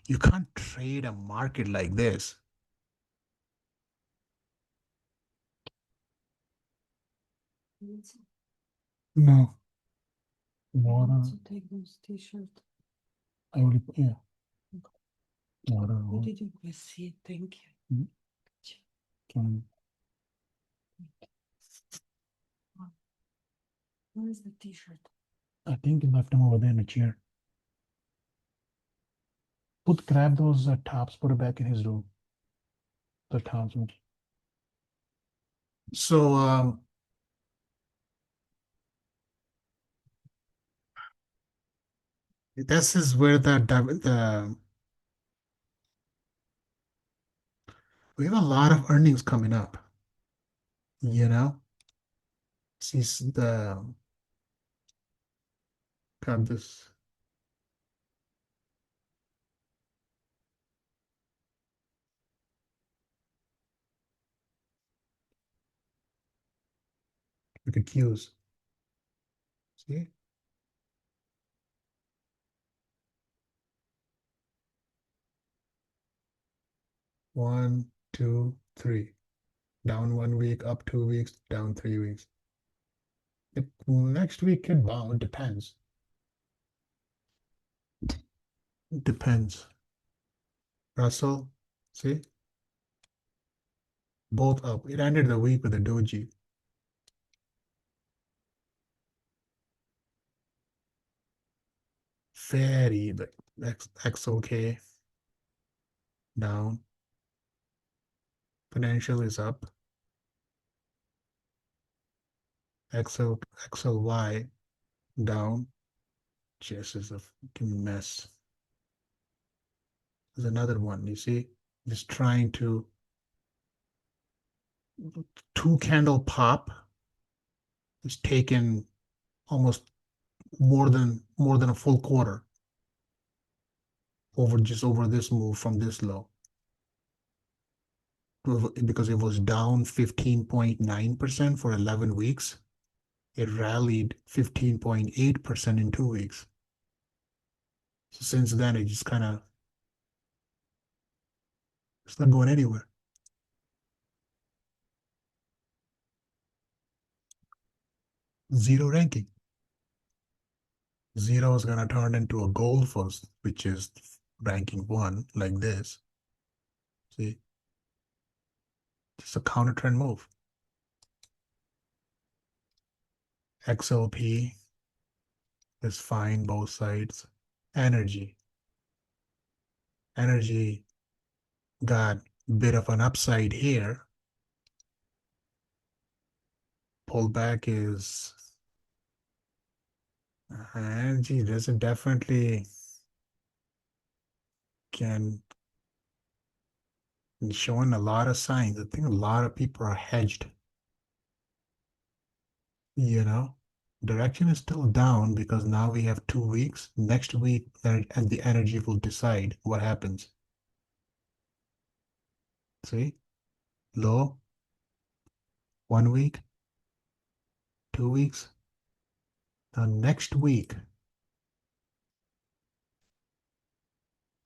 You can't trade a market like this. No. Water. Take those t-shirt. I only, yeah. Water. Who did you see? Thank you. Mm. Can, Where is the t-shirt? I think you left them over there in a chair. Grab those tops, put it back in his room. The tops. So, this is where we have a lot of earnings coming up. You know, since got this. Look at Q's. See? One, two, three. Down 1 week, up 2 weeks, down 3 weeks. Next week could bounce. Depends. Depends. Russell, see? Both up. It ended the week with a doji. Very, like, XOK down. Financial is up. XLY down. Just is a fucking mess. There's another one, you see? Just trying to two candle pop is taken almost more than a full quarter over this move from this low because it was down 15.9% for 11 weeks. It rallied 15.8% in 2 weeks. So since then, it just kind of it's not going anywhere. Zero ranking. Zero is going to turn into a gold first, which is ranking 1, like this. See? Just a counter trend move. XLP is fine, both sides. Energy. Energy got a bit of an upside here. Pullback is energy doesn't definitely can showing a lot of signs. I think a lot of people are hedged. You know, direction is still down because now we have 2 weeks. Next week, and the energy will decide what happens. See, low, 1 week, 2 weeks. Now next week,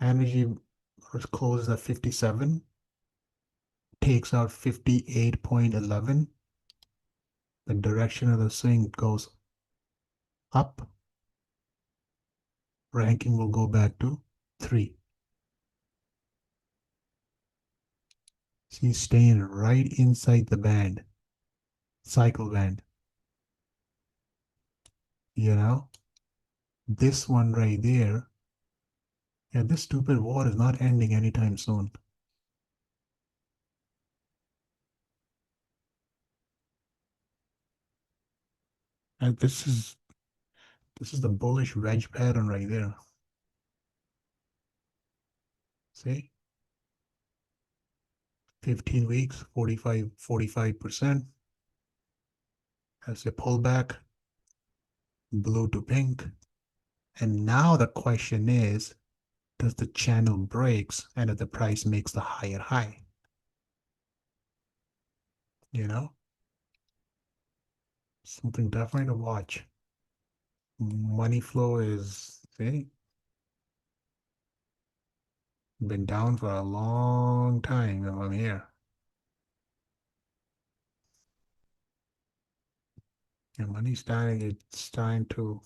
energy closes at 57, takes out 58.11. The direction of the swing goes up. Ranking will go back to 3. She's staying right inside the band, cycle band. You know, this one right there. Yeah, this stupid war is not ending anytime soon. And this is the bullish wedge pattern right there. See? 15 weeks, 45%. As a pullback, blue to pink. And now the question is, does the channel breaks and if the price makes the higher high? You know? Something definitely to watch. Money flow is, see? Been down for a long time I'm here. And money's starting to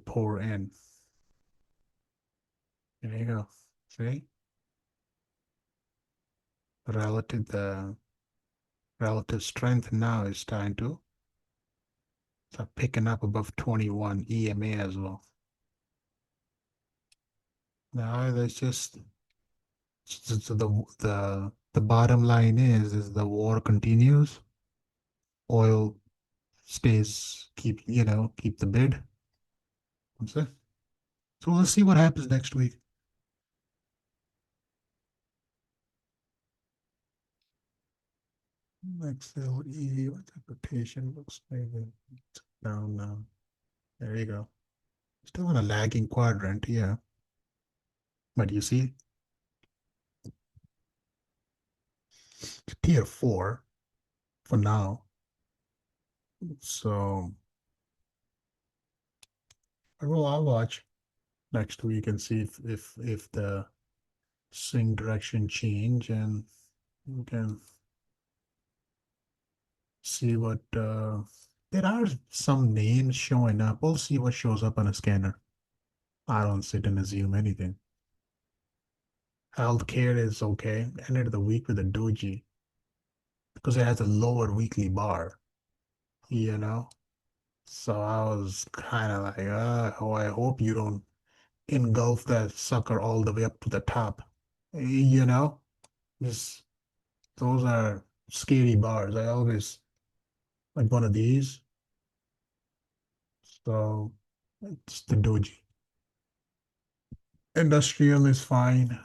pour in. There you go. See? The relative strength now is starting to start picking up above 21 EMA as well. Now there's just so the bottom line is the war continues. Oil stays keep the bid. That's it. So let's see what happens next week. XLE, what interpretation looks like it's down now. There you go. Still in a lagging quadrant, yeah. But you see, tier 4 for now. So I'll watch next week and see if the swing direction change, and we can see what there are some names showing up. We'll see what shows up on a scanner. I don't sit and assume anything. Healthcare is okay. Ended the week with a doji because it has a lower weekly bar, you know. So I was kind of like, oh, I hope you don't engulf that sucker all the way up to the top. You know, just those are scary bars. I always like one of these. So it's the doji. Industrial is fine.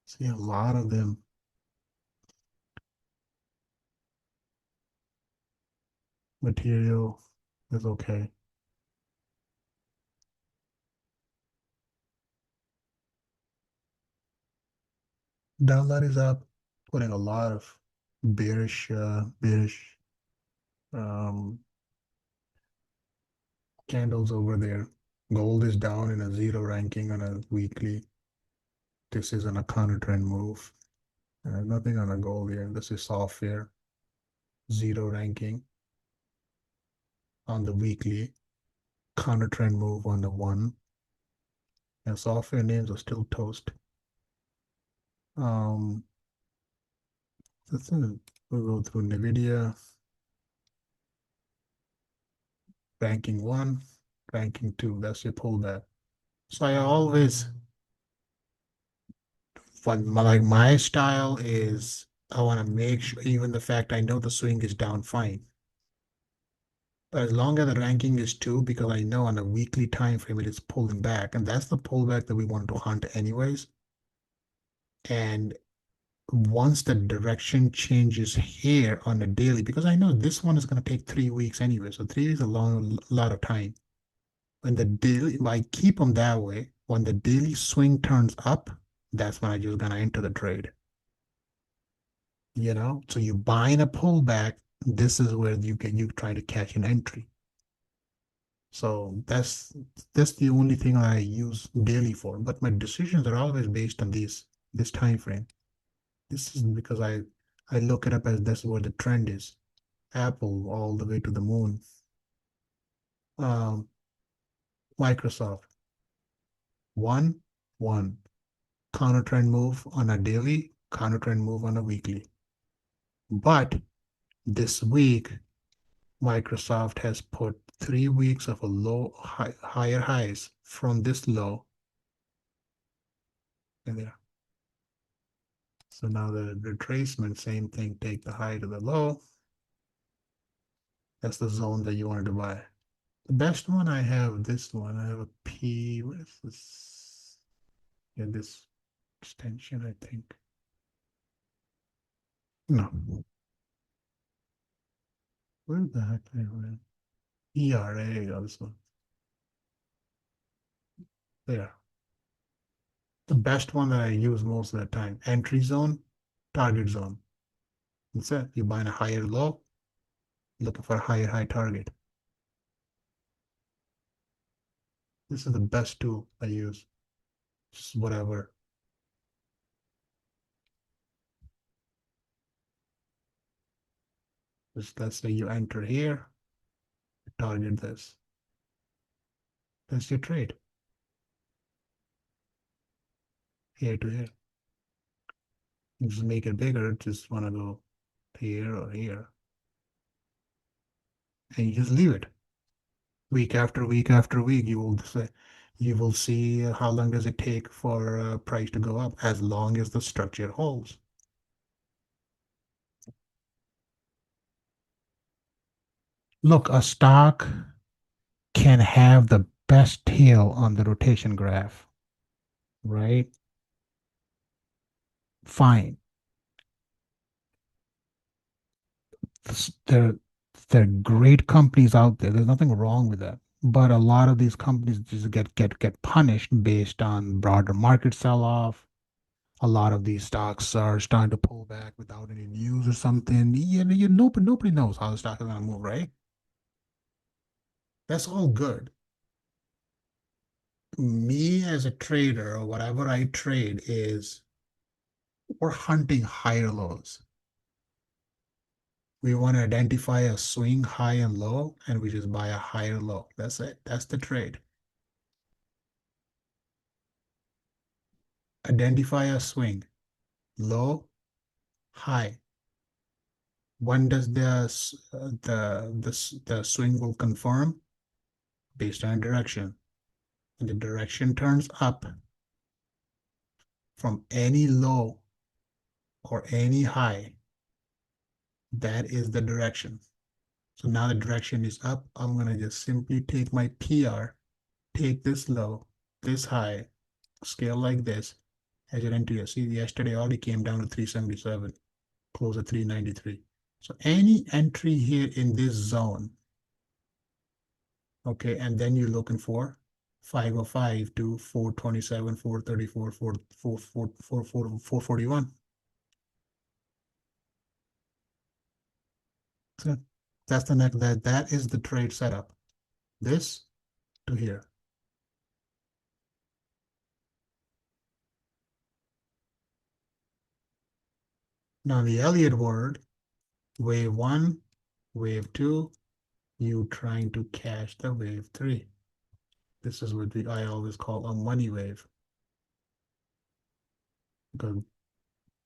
See a lot of them. Material is okay. Dollar is up, putting a lot of bearish um, candles over there. Gold is down in a zero ranking on a weekly. This is an a counter trend move. Nothing on a gold here. This is software, zero ranking on the weekly. Counter trend move on the one. And software names are still toast. Um, we'll go through NVIDIA, ranking one, ranking two. That's your pullback. So I always, like my style is, I want to make sure, even the fact I know the swing is down fine. But as long as the ranking is two, because I know on a weekly time frame it is pulling back, and that's the pullback that we want to hunt anyways. And once the direction changes here on a daily, because I know this one is going to take 3 weeks anyway, so 3 is a lot of time. When the daily, if I keep them that way, when the daily swing turns up, that's when I just gonna enter the trade. So you buying a pullback, this is where you try to catch an entry. So that's the only thing I use daily for. But my decisions are always based on this time frame. This is because I look it up as that's where the trend is. Apple all the way to the moon. Um, Microsoft, one, one. Counter trend move on a daily, counter trend move on a weekly. But this week, Microsoft has put 3 weeks of a higher highs from this low. And there. So now the retracement, same thing, take the high to the low. That's the zone that you wanted to buy. The best one I have, this one, I have a P, what is this? Yeah, this extension, I think. No. Where the heck I went? ERA, this one. There. The best one that I use most of the time. Entry zone, target zone. That's it. You're buying a higher low, looking for a higher high target. This is the best tool I use. Just whatever. Just let's say you enter here, target this. That's your trade. Here to here. You just make it bigger, just want to go here or here. And you just leave it. Week after week after week, you will see how long does it take for price to go up, as long as the structure holds. Look, a stock can have the best tail on the rotation graph, right? Fine. There, there are great companies out there. There's nothing wrong with that. But a lot of these companies just get punished based on broader market sell-off. A lot of these stocks are starting to pull back without any news or something. Nobody knows how the stock is gonna move, right? That's all good. Me as a trader or whatever I trade is we're hunting higher lows. We want to identify a swing high and low, and we just buy a higher low. That's it. That's the trade. Identify a swing, low, high. When does the swing will confirm? Based on direction. And the direction turns up from any low or any high, That is the direction. So now the direction is up. I'm going to just simply take my PR, take this low, this high, scale like this, as an entry. See, yesterday already came down to 377, close at 393. So any entry here in this zone, okay, and then you're looking for 505 to 427, 434, 441. So that's the next, that is the trade setup. This to here. Now the Elliott word, wave one, wave two, you trying to catch the wave three. This is what I always call a money wave. Because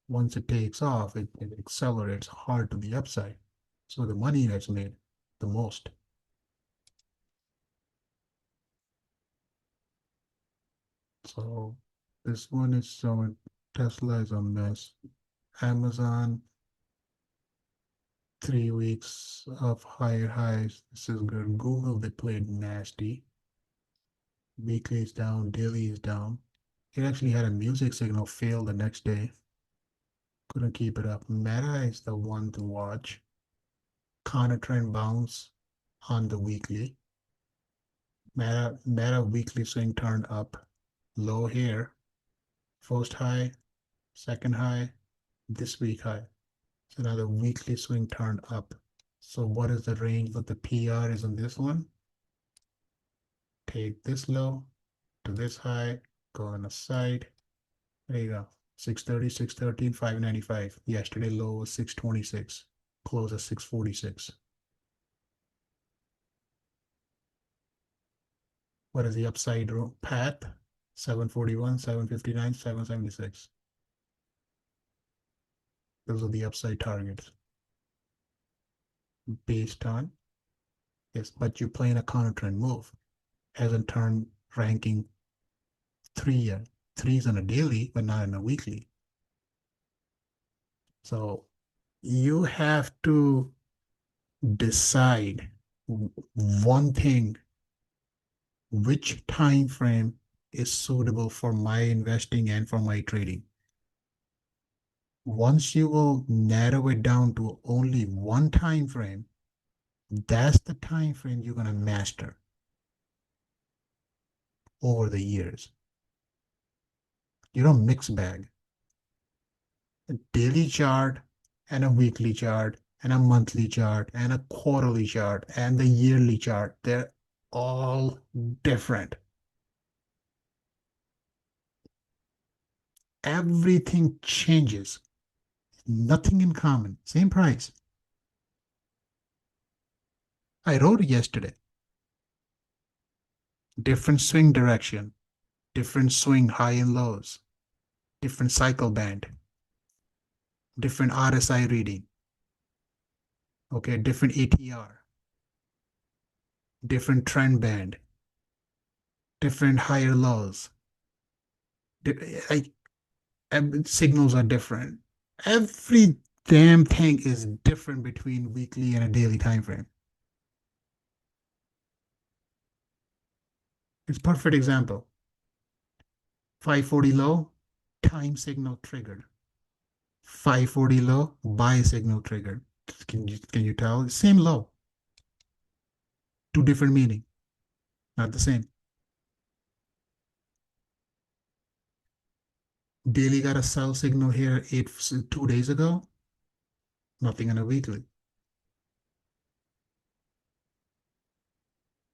once it takes off, it accelerates hard to the upside. So the money that's made the most. So this one is showing Tesla is a mess. Amazon, 3 weeks of higher highs. This is good. Google, they played nasty. Weekly is down, daily is down. It actually had a music signal fail the next day. Couldn't keep it up. Meta is the one to watch. Counter trend bounce on the weekly. Meta weekly swing turned up. Low here. First high, second high, this week high. So now the weekly swing turned up. So what is the range that the PR is on this one? Take this low to this high, go on the side. There you go. 630, 613, 595. Yesterday low was 626. Close at 646. What is the upside path? 741, 759, 776. Those are the upside targets. Based on, yes, but you're playing a counter trend move. Hasn't turned ranking 3 yet. 3 is on a daily, but not on a weekly. So you have to decide one thing, which time frame is suitable for my investing and for my trading. Once you will narrow it down to only one time frame, that's the time frame you're going to master over the years. You don't mix bag. A daily chart and a weekly chart and a monthly chart and a quarterly chart and the yearly chart, they're all different. Everything changes. Nothing in common. Same price. I wrote it yesterday. Different swing direction, different swing high and lows, different cycle band, different RSI reading, okay, different ATR, different trend band, different higher lows. Like signals are different. Every damn thing is different between weekly and a daily time frame. It's a perfect example. 540 low, time signal triggered. 540 low, buy signal triggered. Can you tell? Same low. Two different meaning. Not the same. Daily got a sell signal here 2 days ago. Nothing on a weekly.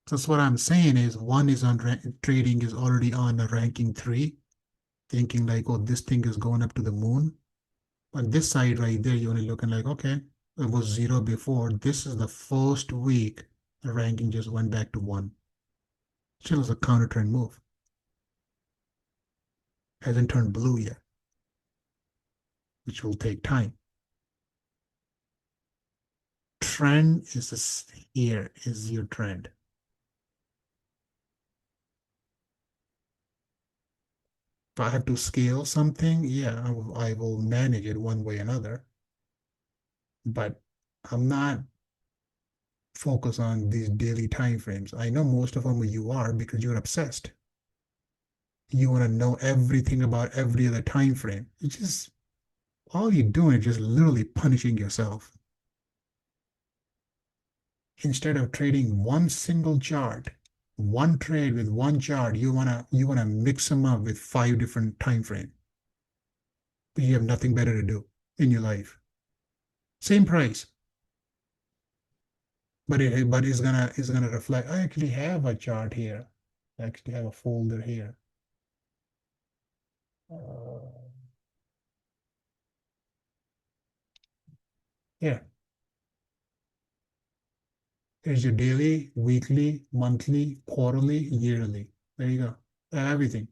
That's what I'm saying is one is on trading is already on a ranking 3, thinking like, oh, this thing is going up to the moon. But this side right there, you're only looking like, okay, it was 0 before. This is the first week the ranking just went back to 1. Still is a counter trend move. Hasn't turned blue yet, which will take time. Trend is this, here is your trend. If I have to scale something, yeah, I will manage it one way or another. But I'm not focused on these daily time frames. I know most of them you are because you're obsessed. You want to know everything about every other time frame. It's just all you're doing is just literally punishing yourself. Instead of trading one single chart, one trade with one chart, you wanna mix them up with 5 different time frames. But you have nothing better to do in your life. Same price, but it's gonna reflect. I actually have a chart here. I actually have a folder here. Uh, yeah, here's your daily, weekly, monthly, quarterly, yearly. There you go. Everything.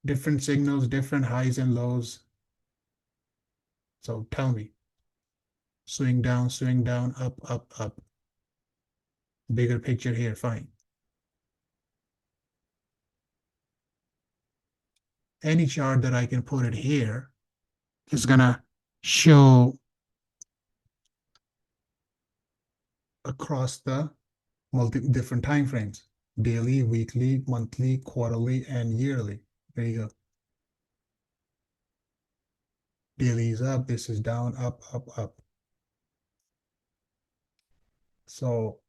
Different signals, different highs and lows. So tell me, swing down, up, up, up. Bigger picture here, fine. Any chart that I can put it here is gonna show across the different time frames: daily, weekly, monthly, quarterly, and yearly. There you go. Daily is up, this is down, up, up, up. So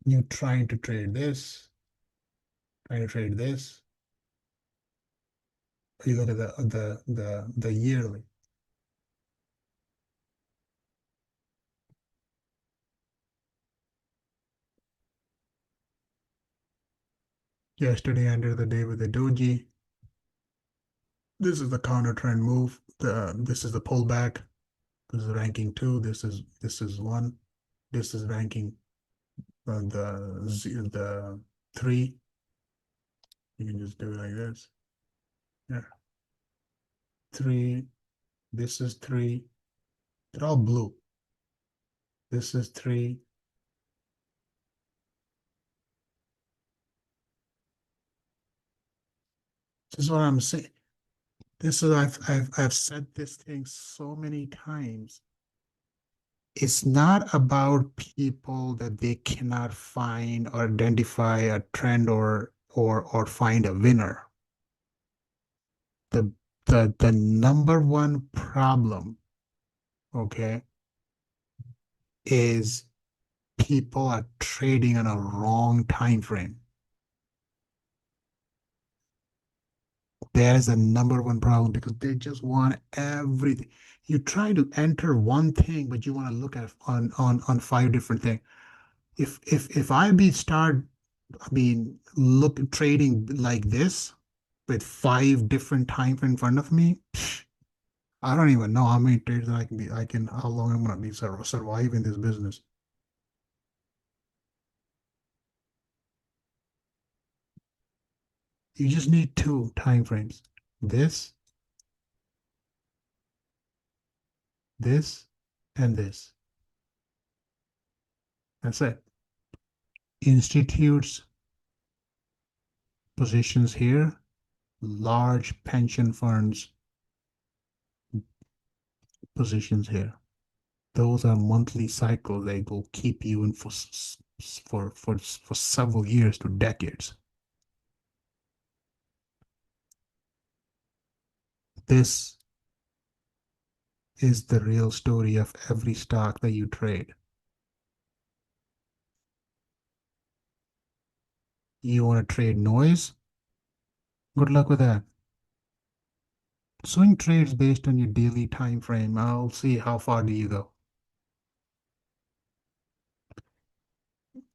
you trying to trade this, trying to trade this. You look at the yearly. Yesterday ended the day with the doji. This is the counter trend move. This is the pullback. This is ranking 2. This is 1. This is ranking the 3. You can just do it like this. Yeah. 3. This is 3. They're all blue. This is 3. This is what I'm saying. This is I've said this thing so many times. It's not about people that they cannot find or identify a trend or find a winner. The the number one problem, okay, is people are trading on a wrong time frame. That is the number one problem because they just want everything. You try to enter one thing, but you want to look at on 5 different things. If I be start, I mean, look trading like this with 5 different time in front of me, I don't even know how many trades I can be. How long I'm gonna be survive in this business. You just need 2 time frames. This, this, and this. That's it. Institutes positions here, large pension funds positions here. Those are monthly cycles. They will keep you in for several years to decades. This is the real story of every stock that you trade. You want to trade noise? Good luck with that. Swing trades based on your daily time frame. I'll see how far do you go.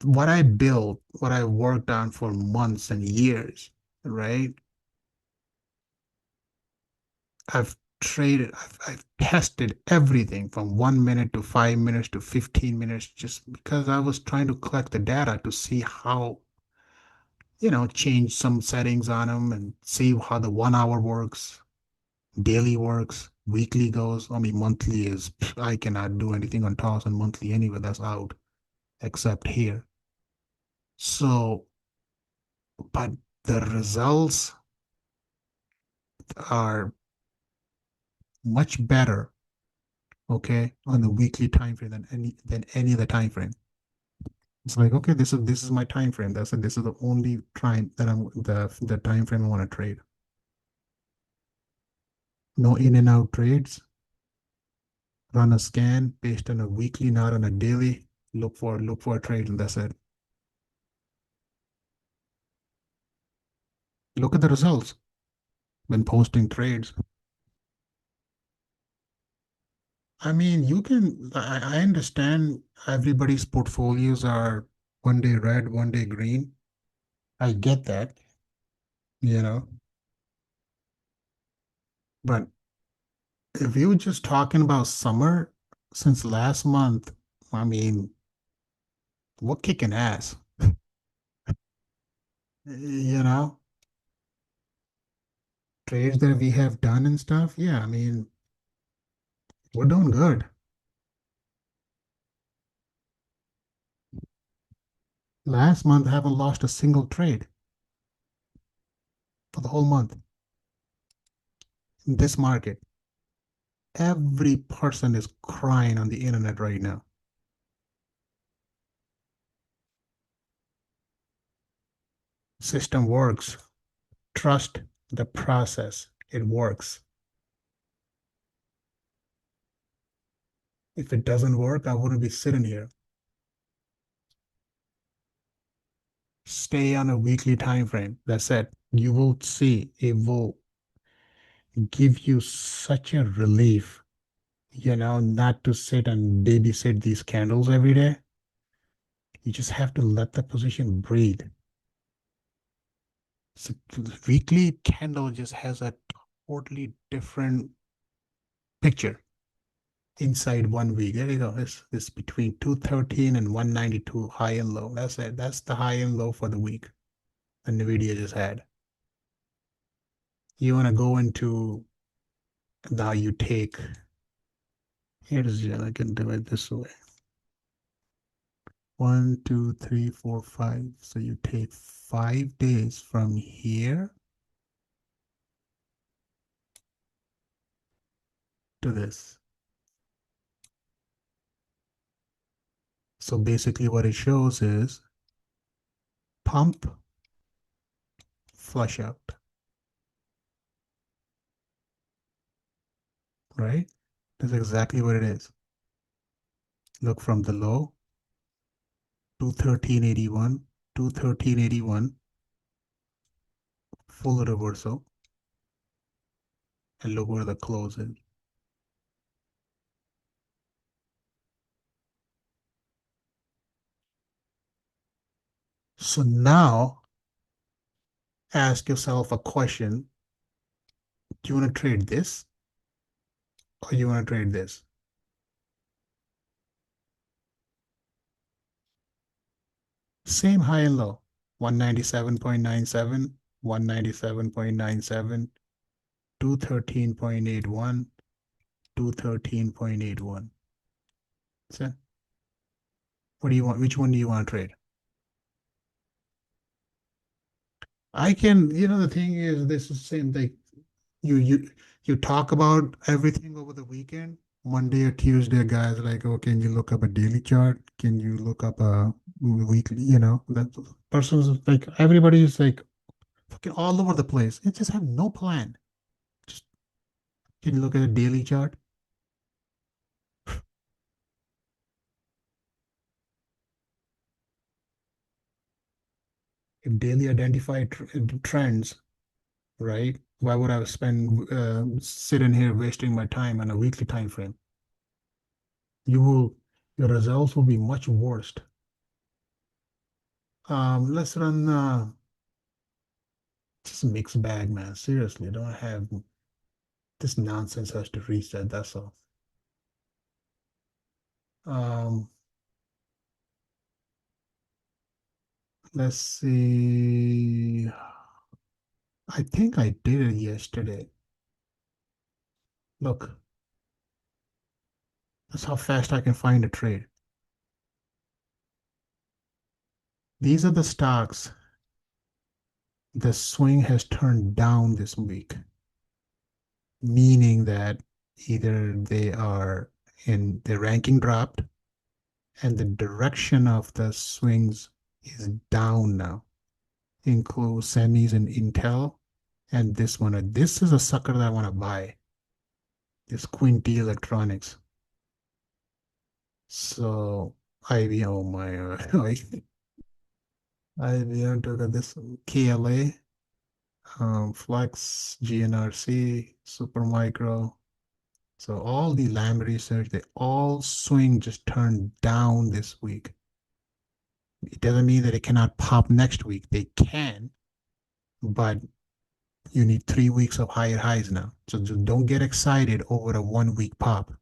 What I built, what I worked on for months and years, right? I've I've tested everything from 1 minute to 5 minutes to 15 minutes just because I was trying to collect the data to see how, change some settings on them and see how the 1 hour works, daily works, weekly goes. I mean, monthly is, I cannot do anything on toss and monthly anyway, that's out, except here. So, but the results are much better, okay, on the weekly time frame than any other time frame. It's like, okay, this is my time frame. That's it. This is the only time that the time frame I want to trade. No in and out trades. Run a scan based on a weekly, not on a daily. Look for a trade, and that's it. Look at the results when posting trades. I mean, I understand everybody's portfolios are one day red, one day green. I get that, you know. But if you were just talking about summer since last month, I mean, what kicking ass, you know, trades that we have done and stuff. Yeah, I mean, we're doing good. Last month, I haven't lost a single trade for the whole month in this market. Every person is crying on the internet right now. System works. Trust the process. It works. If it doesn't work, I wouldn't be sitting here. Stay on a weekly time frame. That's it. You will see it will give you such a relief, not to sit and babysit these candles every day. You just have to let the position breathe. So the weekly candle just has a totally different picture inside 1 week. There you go. It's between 213 and 192 high and low. That's it. That's the high and low for the week the NVIDIA just had. You want to go into now you take, here's, I can do it this way. 1, 2, 3, 4, 5. So you take 5 days from here to this. So basically what it shows is pump, flush out, right? That's exactly what it is. Look from the low, 213.81, 213.81, full reversal, and look where the close is. So now ask yourself a question. Do you want to trade this or you want to trade this? Same high and low. 197.97, 197.97, 213.81, 213.81. So what do you want? Which one do you want to trade? I can, the thing is, this is the same thing. You talk about everything over the weekend. Monday or Tuesday, guys like, oh, can you look up a daily chart? Can you look up a weekly? That person's like, everybody is like fucking all over the place. It just have no plan. Just can you look at a daily chart? If daily identified trends, right? Why would I spend sitting here wasting my time on a weekly time frame? Your results will be much worse. Let's run just a mixed bag, man. Seriously, don't have this nonsense has to reset. That's all. Um, let's see. I think I did it yesterday. Look, that's how fast I can find a trade. These are the stocks the swing has turned down this week, meaning that Either they are in the ranking dropped and the direction of the swings is down now. Include semis and Intel. And this one, this is a sucker that I want to buy. This Quinty Electronics. So IBM, oh my, IBM took this KLA, Flex, GNRC, Supermicro. So all the Lam Research, they all swing just turned down this week. It doesn't mean that it cannot pop next week. They can, but you need 3 weeks of higher highs now. So just don't get excited over a 1 week pop.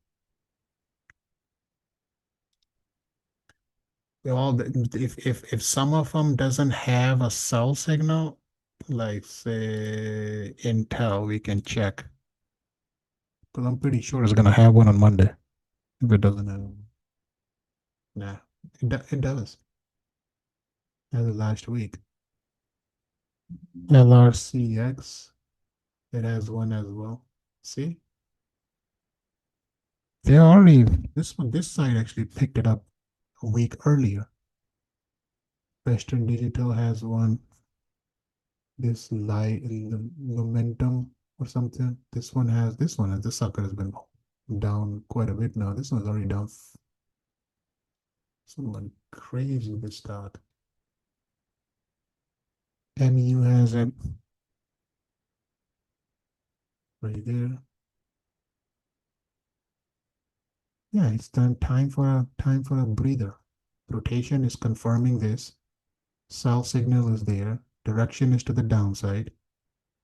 They all, if some of them doesn't have a sell signal, like say Intel, we can check. Because I'm pretty sure it's gonna have one on Monday. If it doesn't have, nah, it does. As of last week. LRCX, it has one as well. See? They already, this side actually picked it up a week earlier. Western Digital has one. This light momentum or something. This one has this sucker has been down quite a bit now. This one's already down. Someone crazy with stock. MU has it right there. Yeah, it's time for a breather. Rotation is confirming this. Sell signal is there. Direction is to the downside.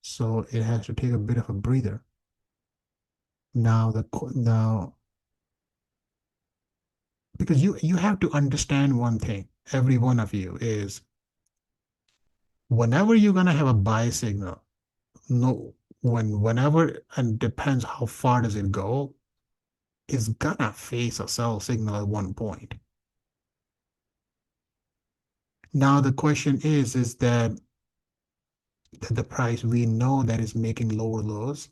So it has to take a bit of a breather. Now because you have to understand one thing, every one of you, is whenever you're gonna have a buy signal, no whenever, and depends how far does it go, it's gonna face a sell signal at one point. Now the question is that the price we know that is making lower lows,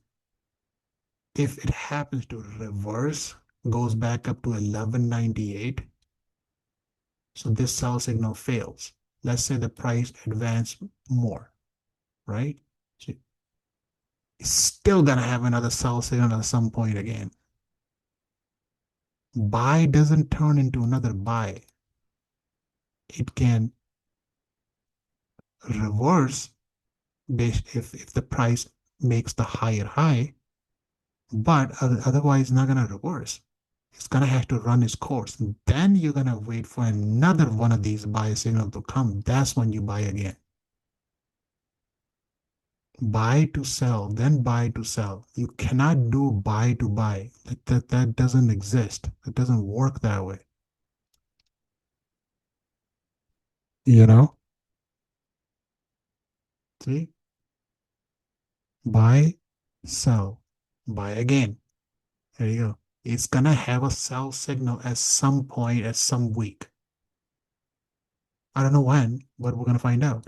if it happens to reverse, goes back up to 1198, so this sell signal fails. Let's say the price advance more, right? So it's still gonna have another sell signal at some point again. Buy doesn't turn into another buy. It can reverse if the price makes the higher high, but otherwise it's not gonna reverse. It's gonna have to run its course. And then you're gonna wait for another one of these buy signals to come. That's when you buy again. Buy to sell, then buy to sell. You cannot do buy to buy. That doesn't exist. It doesn't work that way. You know? See? Buy, sell, buy again. There you go. It's gonna have a sell signal at some point, at some week. I don't know when, but we're gonna find out.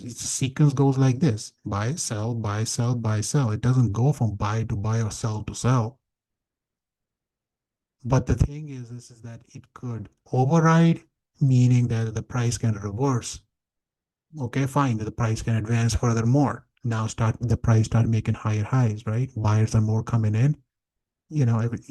Its sequence goes like this: buy, sell, buy, sell, buy, sell. It doesn't go from buy to buy or sell to sell. But the thing is that it could override, meaning that the price can reverse. Okay, fine, the price can advance furthermore. Now the price start making higher highs, right? Buyers are more coming in,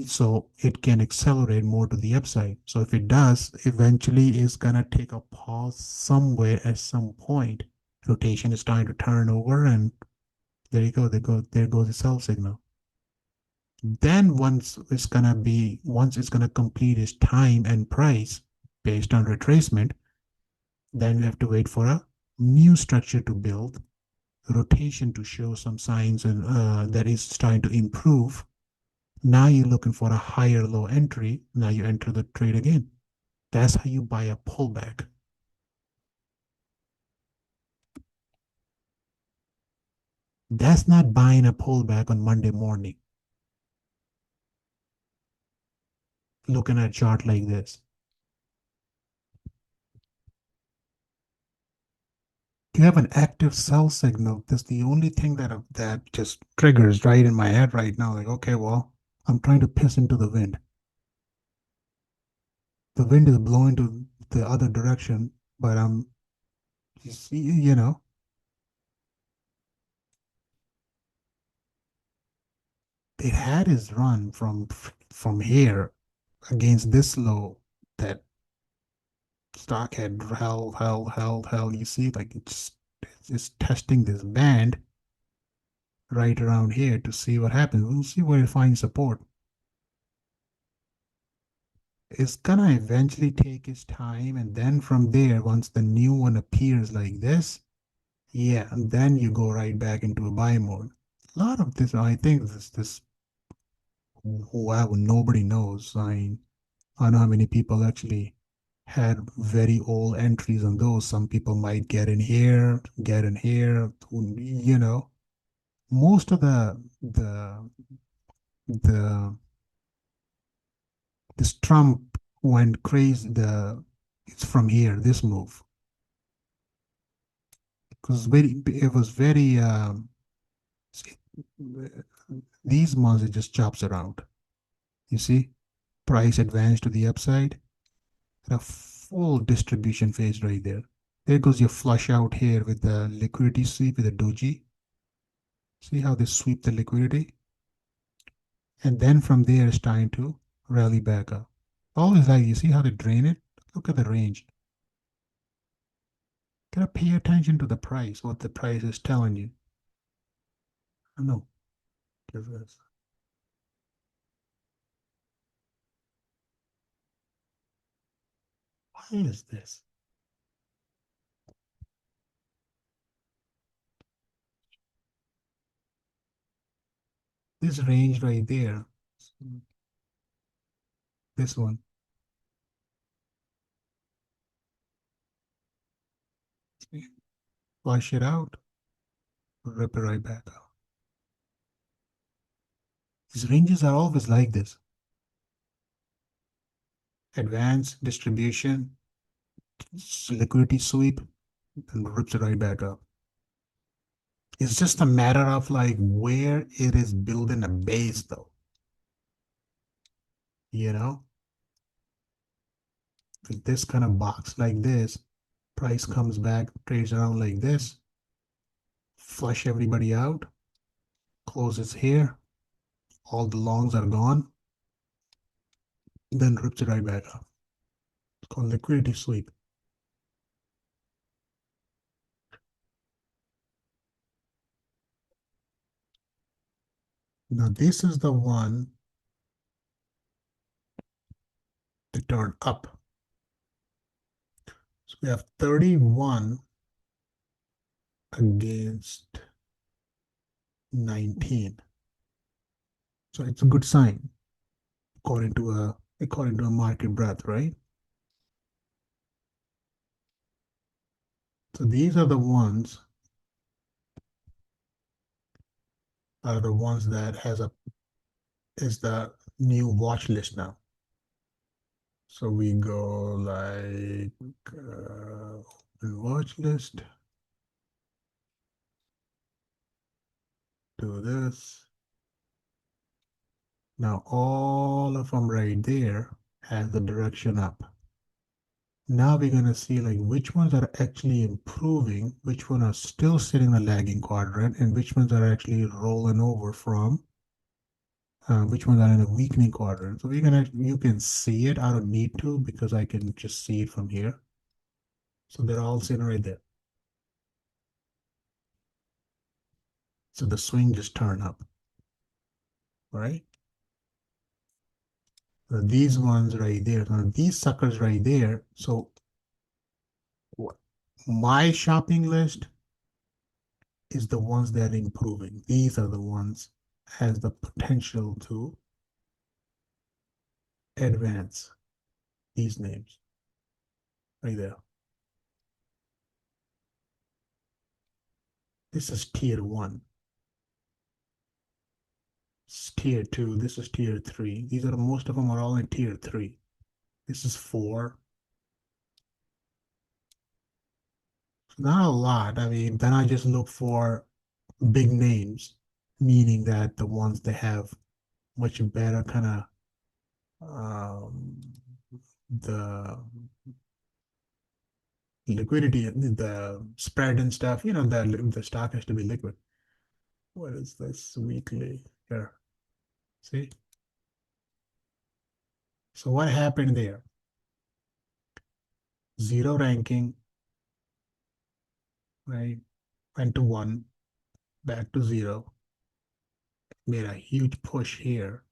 so it can accelerate more to the upside. So if it does, eventually it's gonna take a pause somewhere at some point. Rotation is starting to turn over, and there you go. There goes the sell signal. Then once it's gonna complete its time and price based on retracement, then we have to wait for a new structure to build, rotation to show some signs and that is starting to improve. Now you're looking for a higher low entry. Now you enter the trade again. That's how you buy a pullback. That's not buying a pullback on Monday morning. Looking at a chart like this. you have an active sell signal, that's the only thing that just triggers right in my head right now. Like, okay, well, I'm trying to piss into the wind. The wind is blowing to the other direction, but I'm, you know, it had its run from here against this low that stock had held. You see, like it's testing this band right around here to see what happens. We'll see where it finds support. It's gonna eventually take its time, and then from there, once the new one appears like this, yeah, and then you go right back into a buy mode. A lot of this, I think, this wow, nobody knows. I don't know how many people actually had very old entries on those. Some people might get in here, you know. Most of the this Trump went crazy. It's from here, this move. Because it was very these ones it just chops around. You see, price advanced to the upside, and a full distribution phase right there. There goes your flush out here with the liquidity sweep with the doji. See how they sweep the liquidity? And then from there it's trying to rally back up. Always like, you see how they drain it? Look at the range. Gotta pay attention to the price, what the price is telling you. I know. Give this. Why is this? This range right there. This one. Flush it out, rip it right back out. These ranges are always like this. Advance, distribution, liquidity sweep, and rips it right back up. It's just a matter of like where it is building a base though. You know? With this kind of box like this, price comes back, trades around like this, flush everybody out, closes here, all the longs are gone, then rips it right back up. It's called liquidity sweep. Now this is the one to turn up. So we have 31 against 19. So it's a good sign according to a market breadth, right? So these are the ones that is the new watch list now. So we go like open watch list, do this. Now all of them right there has the direction up. Now we're going to see like which ones are actually improving, which ones are still sitting in the lagging quadrant, and which ones are actually rolling over from, which ones are in a weakening quadrant. So you can see it. I don't need to because I can just see it from here. So they're all sitting right there. So the swing just turned up, right? So these ones right there, so these suckers right there. So my shopping list is the ones that are improving. These are the ones has the potential to advance. These names right there. This is tier 1. This is tier 2. This is tier 3. These are most of them are all in tier 3. This is 4. Not a lot. I mean, then I just look for big names, meaning that the ones that have much better kind of the liquidity, the spread and stuff. The stock has to be liquid. What is this weekly here? See? So what happened there? Zero ranking, right? Went to one, back to zero, made a huge push here.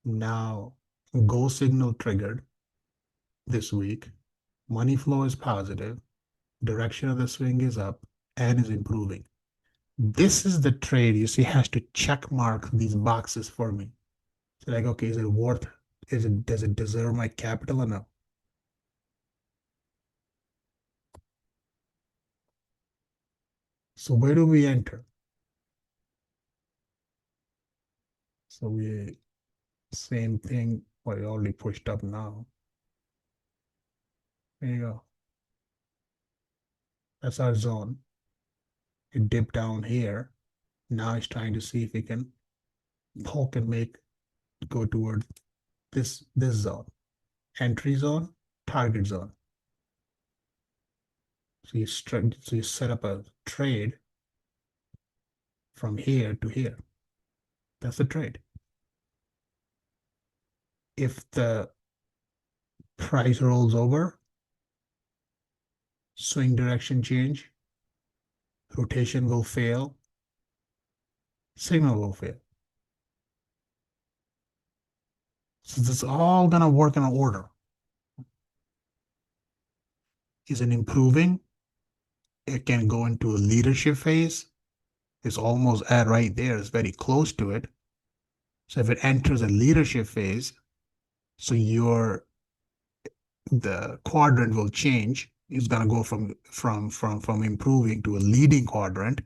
Now, go signal triggered this week. Money flow is positive. Direction of the swing is up and is improving. This is the trade you see has to check mark these boxes for me. So like, okay, is it worth, does it deserve my capital or no? So where do we enter? So same thing, well, we already pushed up now. There you go. That's our zone. It dipped down here. Now it's trying to see if it can poke and go toward this zone. Entry zone, target zone. So you set up a trade from here to here. That's the trade. If the price rolls over, swing direction change, rotation will fail, signal will fail. So this is all gonna work in order. Is it improving? It can go into a leadership phase. It's almost at right there. It's very close to it. So if it enters a leadership phase, so the quadrant will change. It's gonna go from improving to a leading quadrant.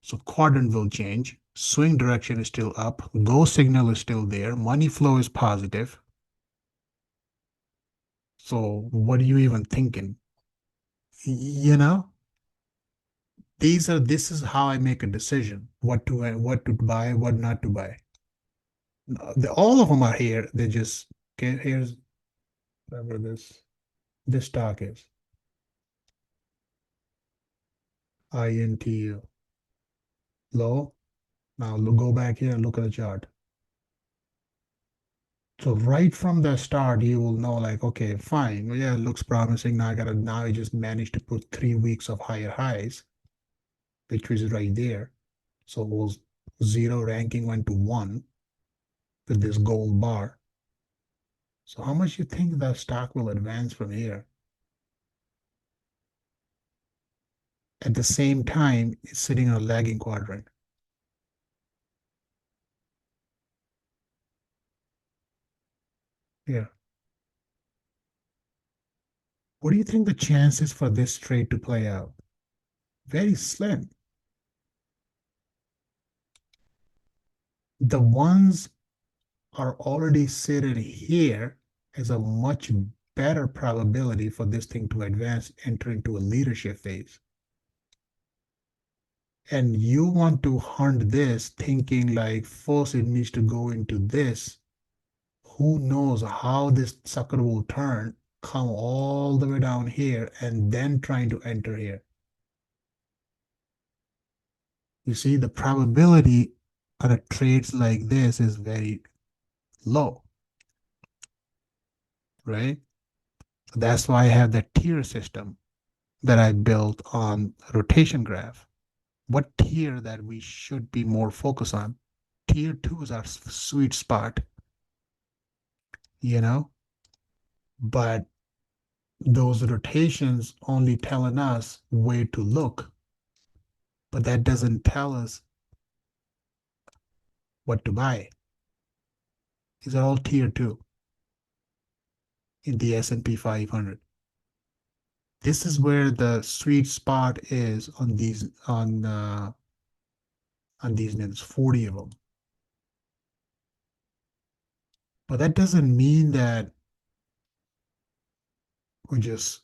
So quadrant will change. Swing direction is still up. Go signal is still there. Money flow is positive. So what are you even thinking? You know, this is how I make a decision. What to buy, what not to buy. All of them are here. They just, okay, here's whatever this stock is. INTU. Low. Now go back here and look at the chart. So right from the start, you will know like, okay, fine. Well, yeah, it looks promising. Now I just managed to put 3 weeks of higher highs, which was right there. So it was zero ranking went to one with this gold bar. So how much you think the stock will advance from here? At the same time, it's sitting in a lagging quadrant. Yeah. What do you think the chances for this trade to play out? Very slim. The ones are already seated here as a much better probability for this thing to advance, enter into a leadership phase. And you want to hunt this thinking like first it needs to go into this. Who knows how this sucker will turn, come all the way down here, and then trying to enter here. You see, the probability on a trades like this is very low, right? That's why I have that tier system that I built on rotation graph. What tier that we should be more focused on? Tier 2 is our sweet spot, you know, but those rotations only telling us where to look, but that doesn't tell us what to buy. These are all tier 2 in the S&P 500. This is where the sweet spot is on these names, 40 of them. But that doesn't mean that we just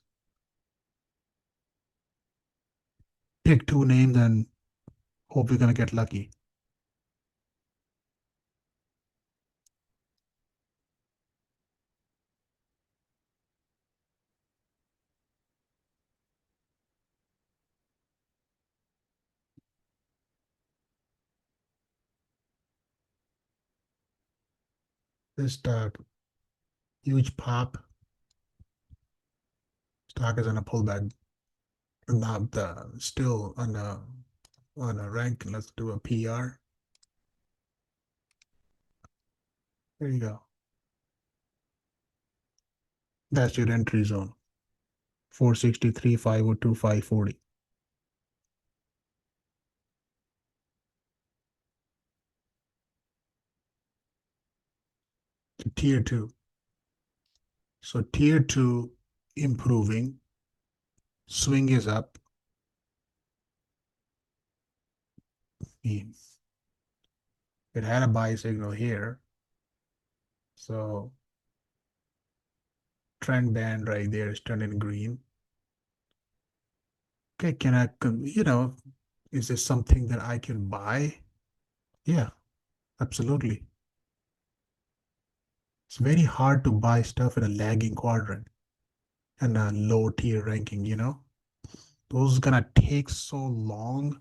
pick two names and hope we're gonna get lucky. This stock, huge pop. Stock is on a pullback. Not still on a rank. Let's do a PR. There you go. That's your entry zone. 463, 502, 540. Tier 2. So tier 2 improving. Swing is up. It had a buy signal here. So trend band right there is turning green. Okay, can I, is this something that I can buy? Yeah, absolutely. It's very hard to buy stuff in a lagging quadrant and a low tier ranking. Those gonna take so long,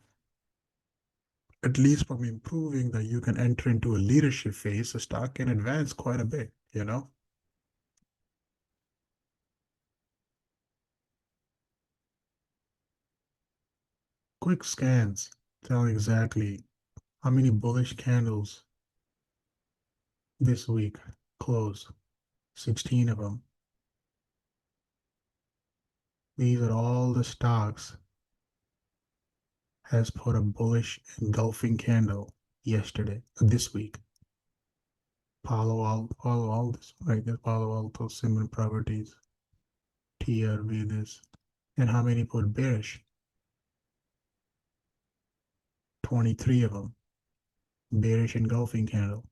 at least from improving, that you can enter into a leadership phase. The stock can advance quite a bit. Quick scans tell exactly how many bullish candles this week close. 16 of them. These are all the stocks has put a bullish engulfing candle yesterday, this week. Palo Alto, right there, Palo Alto, Simon Properties, TRV this. And how many put bearish? 23 of them. Bearish engulfing candle.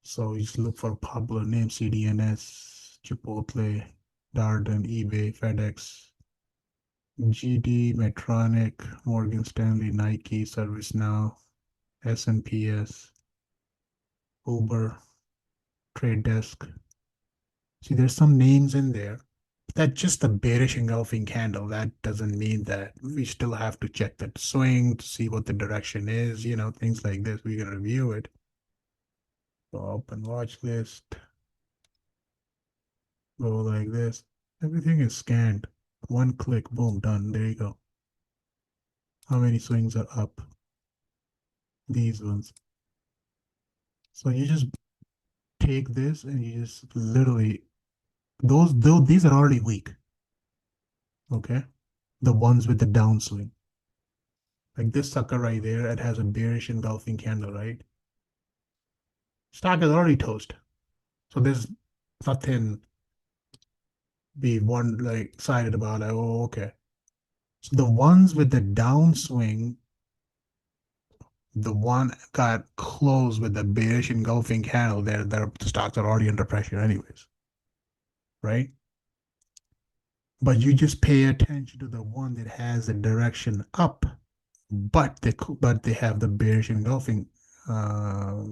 So you just look for popular names: CDNS, Chipotle, Darden, eBay, FedEx, GD, Medtronic, Morgan Stanley, Nike, ServiceNow, S&PS, Uber, Trade Desk. See, there's some names in there. That's just the bearish engulfing candle. That doesn't mean that we still have to check that swing to see what the direction is, things like this. We can review it. So open watch list, go like this. Everything is scanned. One click, boom, done. There you go. How many swings are up? These ones. So you just take this and you just literally, these are already weak. Okay? The ones with the downswing. Like this sucker right there, it has a bearish engulfing candle, right? Stock is already toast. So there's nothing be one like excited about. Like, oh, okay. So the ones with the downswing, the one got closed with the bearish engulfing candle, their stocks are already under pressure anyways, right? But you just pay attention to the one that has the direction up, but they have the bearish engulfing uh,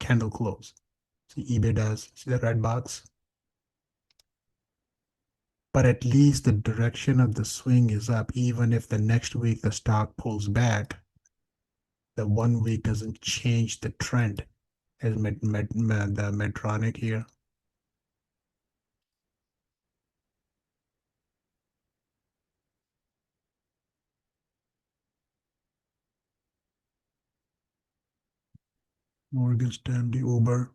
candle close. See, eBay does. See the red box? But at least the direction of the swing is up, even if the next week the stock pulls back. The 1 week doesn't change the trend, as the Medtronic here. Morgan Stanley, Uber.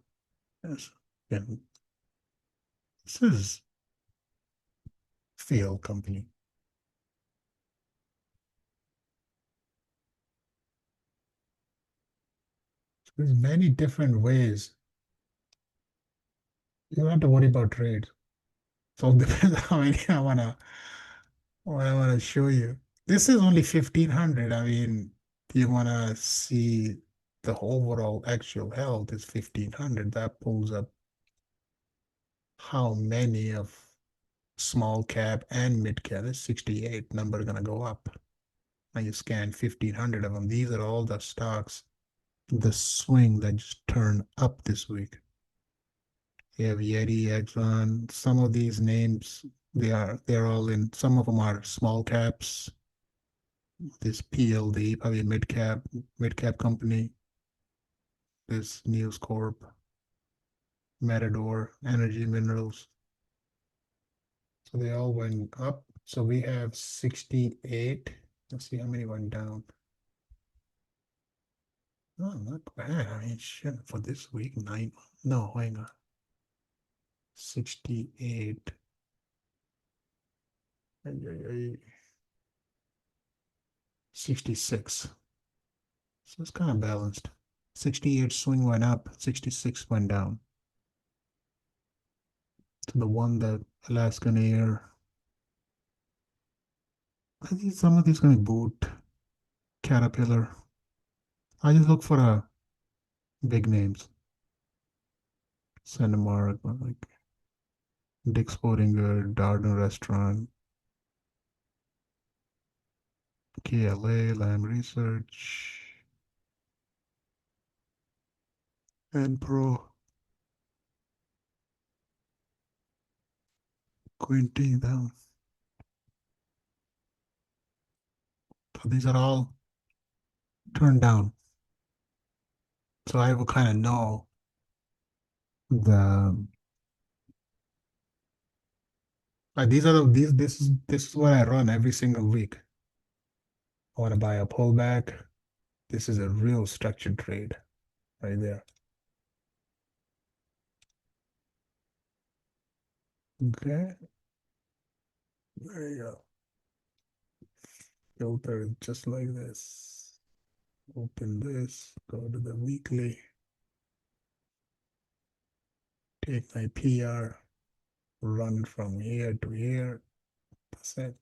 Yes. And this is failed company. There's many different ways. You don't have to worry about trades. So it depends how many what I wanna show you. This is only 1500. I mean, you wanna see the overall actual health is 1500. That pulls up how many of small cap and mid cap is 68. Number gonna go up. I just scanned 1,500 of them. These are all the stocks, the swing that just turned up this week. You have Yeti, Exxon, some of these names, they're all in, some of them are small caps. This PLD, probably a mid cap company. This News Corp, Matador, Energy Minerals. So they all went up. So we have 68. Let's see how many went down. Oh, not bad. I mean, shit, for this week, nine. No, hang on. 68. 66. So it's kind of balanced. 68 swing went up, 66 went down. So the one that Alaskan Air, I think some of these going to boot, Caterpillar. I just look for big names. Cinemark, like Dick's Sporting Good, Darden Restaurant, KLA, Lamb Research, and Pro, Quinty down. So these are all turned down. So I will kind of know the these are this is what I run every single week. I want to buy a pullback. This is a real structured trade right there. Okay. There you go. Filter just like this. Open this, go to the weekly, take my PR, run from here to here. That's it.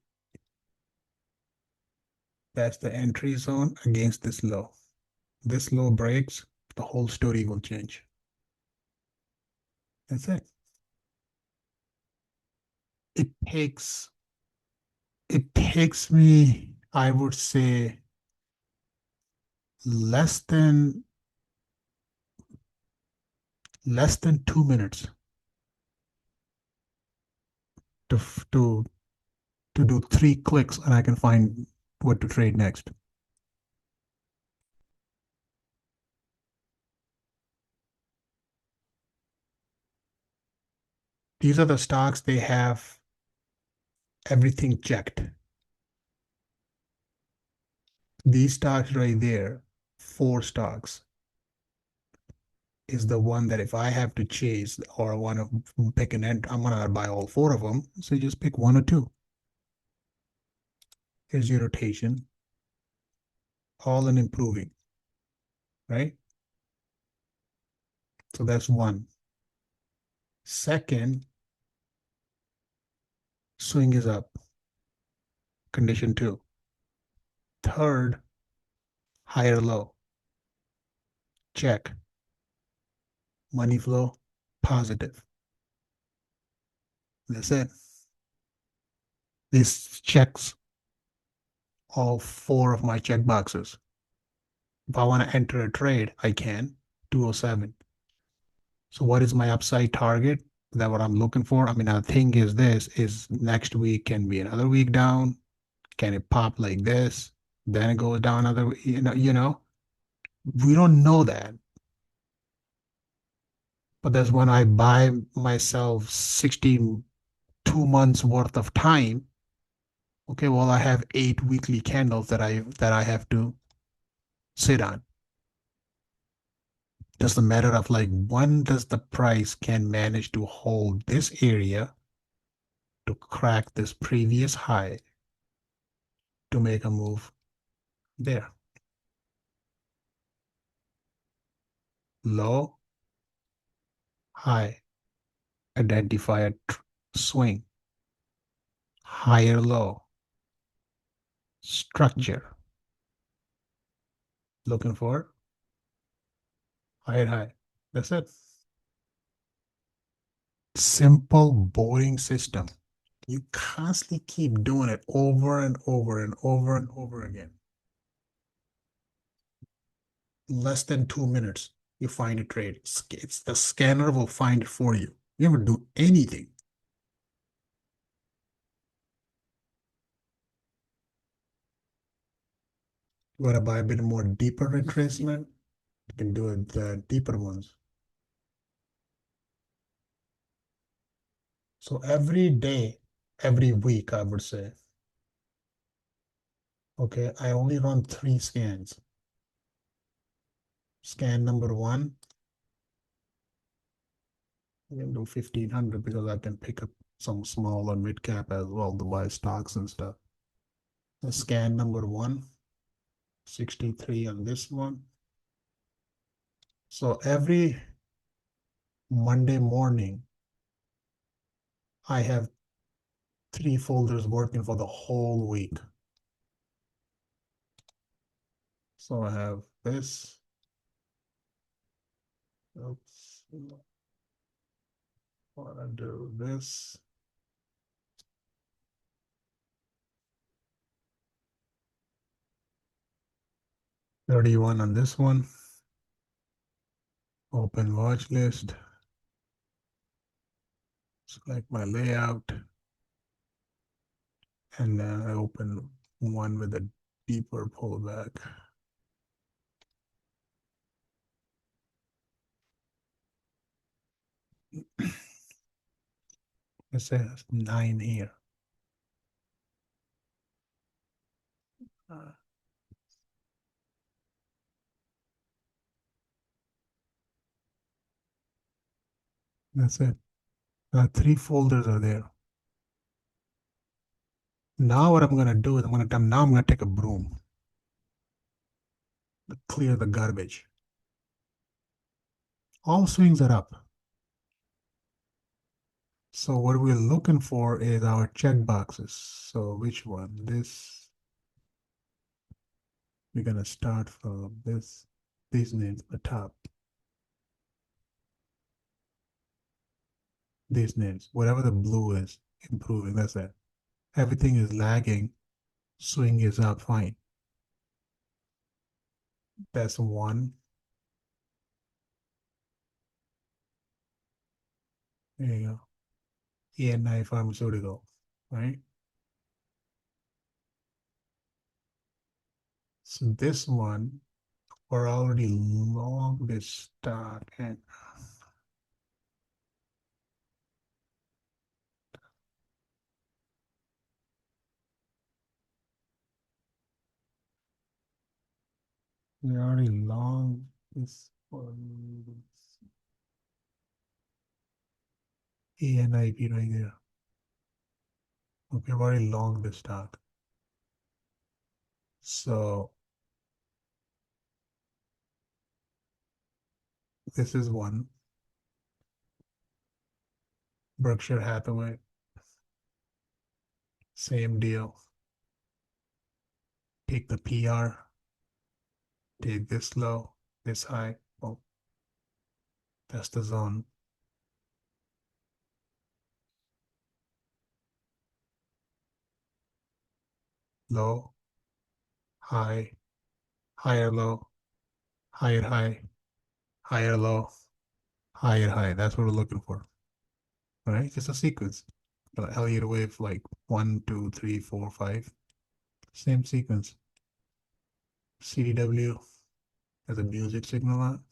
That's the entry zone against this low. This low breaks, the whole story will change. That's it. It takes me, I would say, less than 2 minutes to to do 3 clicks, and I can find what to trade next. These are the stocks, they have everything checked. These stocks right there, 4 stocks, is the one that if I have to chase or want to pick an end, I'm gonna buy all 4 of them. So just pick 1 or 2. Here's your rotation, all in improving, right? So that's 1. Second, swing is up, condition 2. Third, higher low, check. Money flow, positive. That's it. This checks all 4 of my check boxes. If I want to enter a trade, I can. 207. So what is my upside target? That what I'm looking for? I mean, the thing is this, is next week can be another week down. Can it pop like this? Then it goes down another, we don't know that. But that's when I buy myself 62 months worth of time. Okay, well, I have 8 weekly candles that I have to sit on. Just a matter of like, when does the price can manage to hold this area to crack this previous high to make a move there. Low, high, identify a swing, higher low, structure, looking for higher high. That's it. Simple, boring system. You constantly keep doing it over and over and over and over again. less than 2 minutes, you find a trade. It's the scanner will find it for you. You never do anything. You want to buy a bit more deeper retracement? You can do it the deeper ones. So every day, every week, I would say, okay, I only run 3 scans. Scan number 1, I can do 1500 because I can pick up some small or mid cap as well to buy stocks and stuff. The scan number 1, 63 on this one. So every Monday morning, I have 3 folders working for the whole week. So I have this. Oops. Want to do this. $31 on this one. Open watch list. Select my layout. And then I open one with a deeper pullback. Let's say 9 here. That's it. 3 folders are there. Now what I'm gonna do is I'm gonna take a broom to clear the garbage. All swings are up. So what we're looking for is our check boxes. So which one? This. We're gonna start from this. These names at the top. These names, whatever the blue is, improving. That's it. Everything is lagging. Swing is up. Fine. That's 1. There you go. ENI Pharmaceutical, right? So this one, we're already long this stock and we're already long this one. ENIP right there. Okay, we're already long this stock. So this is one. Berkshire Hathaway. Same deal. Take the PR. Take this low, this high. Oh, that's the zone. Low, high, higher low, higher high, higher low, higher high. That's what we're looking for. All right, just a sequence. Elliott wave like 1, 2, 3, 4, 5. Same sequence. CDW has a music signal on.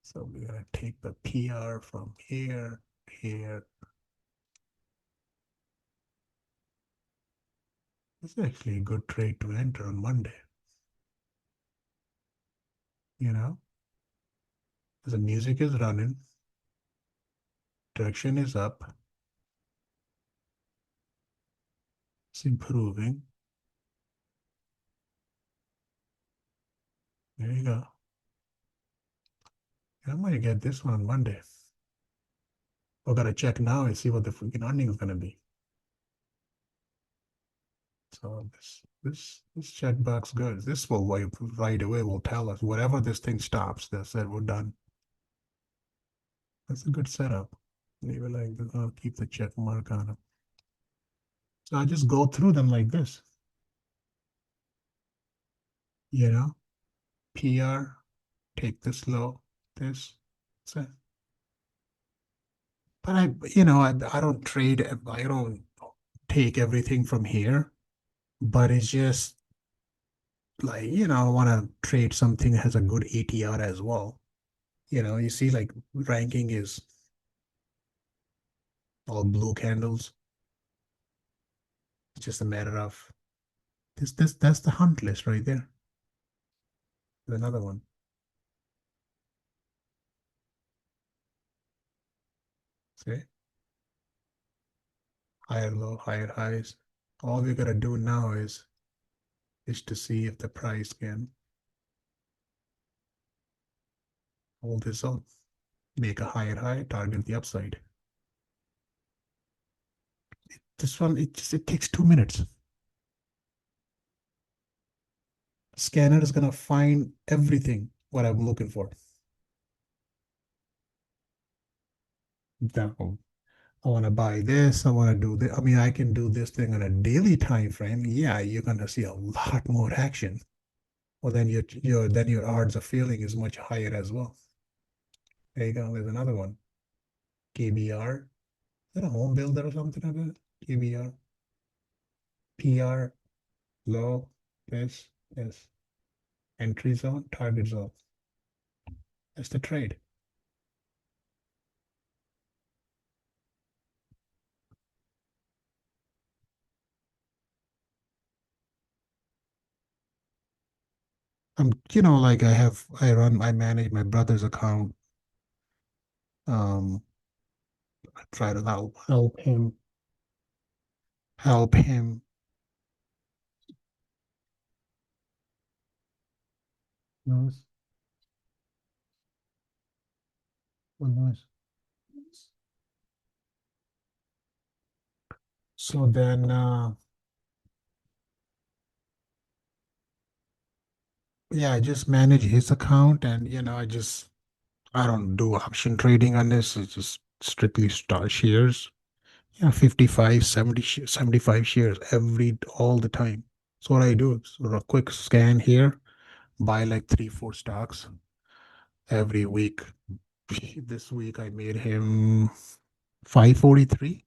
So we're gonna take the PR from here, here. This is actually a good trade to enter on Monday. You know, as the music is running, direction is up, it's improving. There you go. I might get this one on Monday. I gotta check now and see what the freaking earning is gonna be. So this checkbox goes. This will right away will tell us whatever this thing stops. They said we're done. That's a good setup. Leave it like this. I'll keep the check mark on it. So I just go through them like this. You know, PR, take this low, this. So, but I don't trade, I don't take everything from here, but it's just like, I want to trade something that has a good ATR as well. You see like ranking is all blue candles. It's just a matter of that's the hunt list right there. There's another one. See? Higher low, higher highs. All we gotta do now is to see if the price can hold this up, make a higher high, target the upside. This one, it takes 2 minutes. Scanner is gonna find everything what I'm looking for. Now, I want to buy this. I want to do this. I mean, I can do this thing on a daily time frame. Yeah, you're gonna see a lot more action. Well, then your odds of failing is much higher as well. There you go. There's another one. KBR. Is that a home builder or something like that? KBR. PR. Low. This. Entry zone. Target zone. That's the trade. Like I manage my brother's account. Um, I try to help him. Nice. Oh, nice. So then, yeah, I just manage his account, and I don't do option trading on this. It's just strictly star shares. Yeah, 55, 70, 75 shares all the time. So what I do is a quick scan here, buy like 3, 4 stocks every week. This week I made him 543.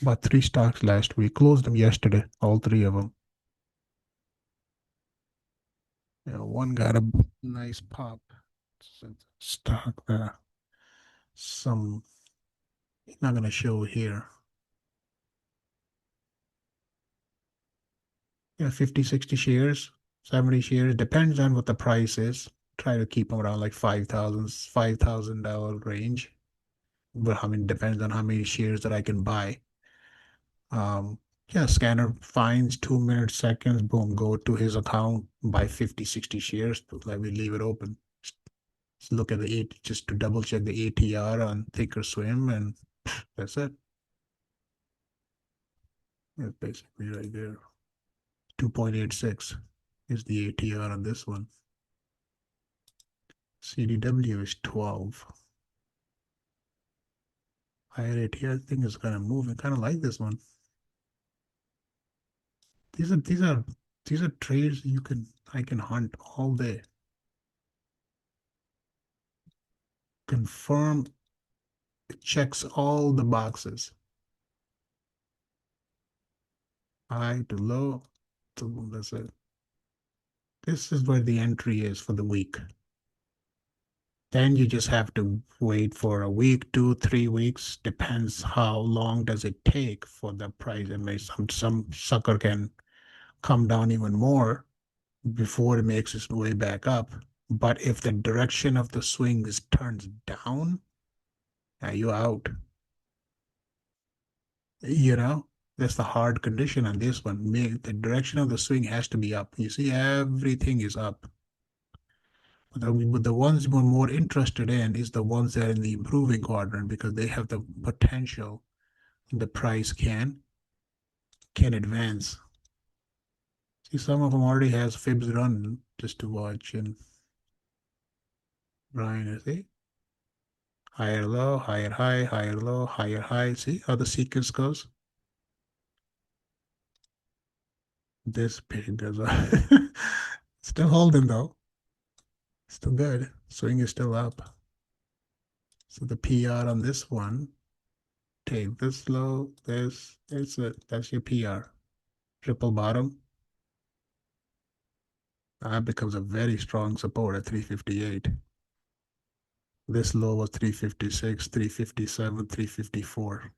Bought 3 stocks last week. Closed them yesterday, all three of them. One got a nice pop. Stock there. Some not gonna show here. Yeah, 50, 60 shares, 70 shares, depends on what the price is. Try to keep them around like $5,000 range. But I mean, depends on how many shares that I can buy. Yeah, scanner finds 2 minutes, seconds, boom, go to his account, buy 50, 60 shares. Let me leave it open. Just look at the eight, just to double check the ATR on Thinkorswim, and that's it. That's basically right there. 2.86 is the ATR on this one. CDW is 12. Higher ATR thing is kind of moving. Kind of like this one. These are trades I can hunt all day. Confirm, it checks all the boxes. High to low. So that's it. This is where the entry is for the week. Then you just have to wait for a week, 2, 3 weeks. Depends how long does it take for the price. I mean, some sucker can come down even more before it makes its way back up. But if the direction of the swing is turns down, you out. That's the hard condition on this one. The direction of the swing has to be up. You see, everything is up. But the ones we're more interested in is the ones that are in the improving quadrant, because they have the potential the price can advance. See, some of them already has fibs running just to watch. And Brian, see, higher low, higher high, higher low, higher high. See how the sequence goes? This pig does a still holding though. Still good. Swing is still up. So the PR on this one, take this low, this, it's it. That's your PR. Triple bottom. That becomes a very strong support at 358. This low was 356, 357, 354.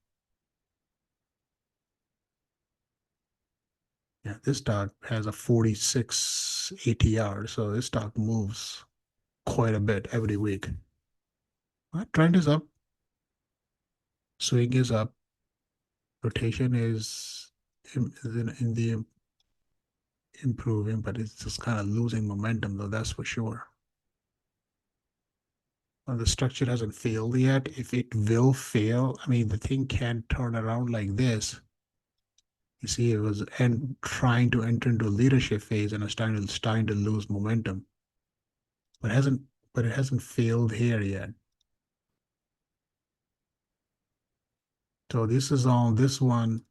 Yeah, this stock has a 46 ATR, so this stock moves quite a bit every week. Trend is up, swing is up, rotation is in the improving, but it's just kind of losing momentum, though, that's for sure. Well, the structure hasn't failed yet. If it will fail, I mean, the thing can't turn around like this. You see, it was trying to enter into a leadership phase and it's starting to lose momentum, but it hasn't failed here yet. So this is on this one.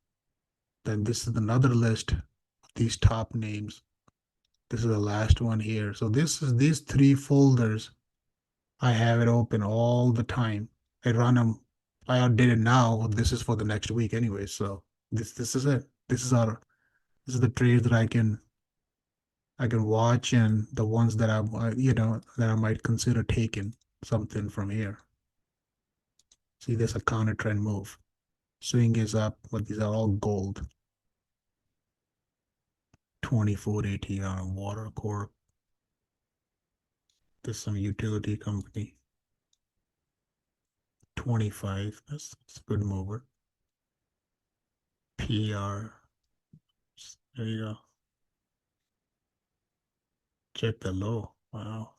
Then this is another list of these top names. This is the last one here. So this is these three folders. I have it open all the time. I run them. I did it now. This is for the next week anyway. So this is it. This is the trades that I can watch, and the ones that that I might consider taking something from here. See, there's a counter trend move. Swing is up, but these are all gold. 24 ATR Water Corp. This is some utility company. 25. That's a good mover. PR. There you go. Check the low. Wow.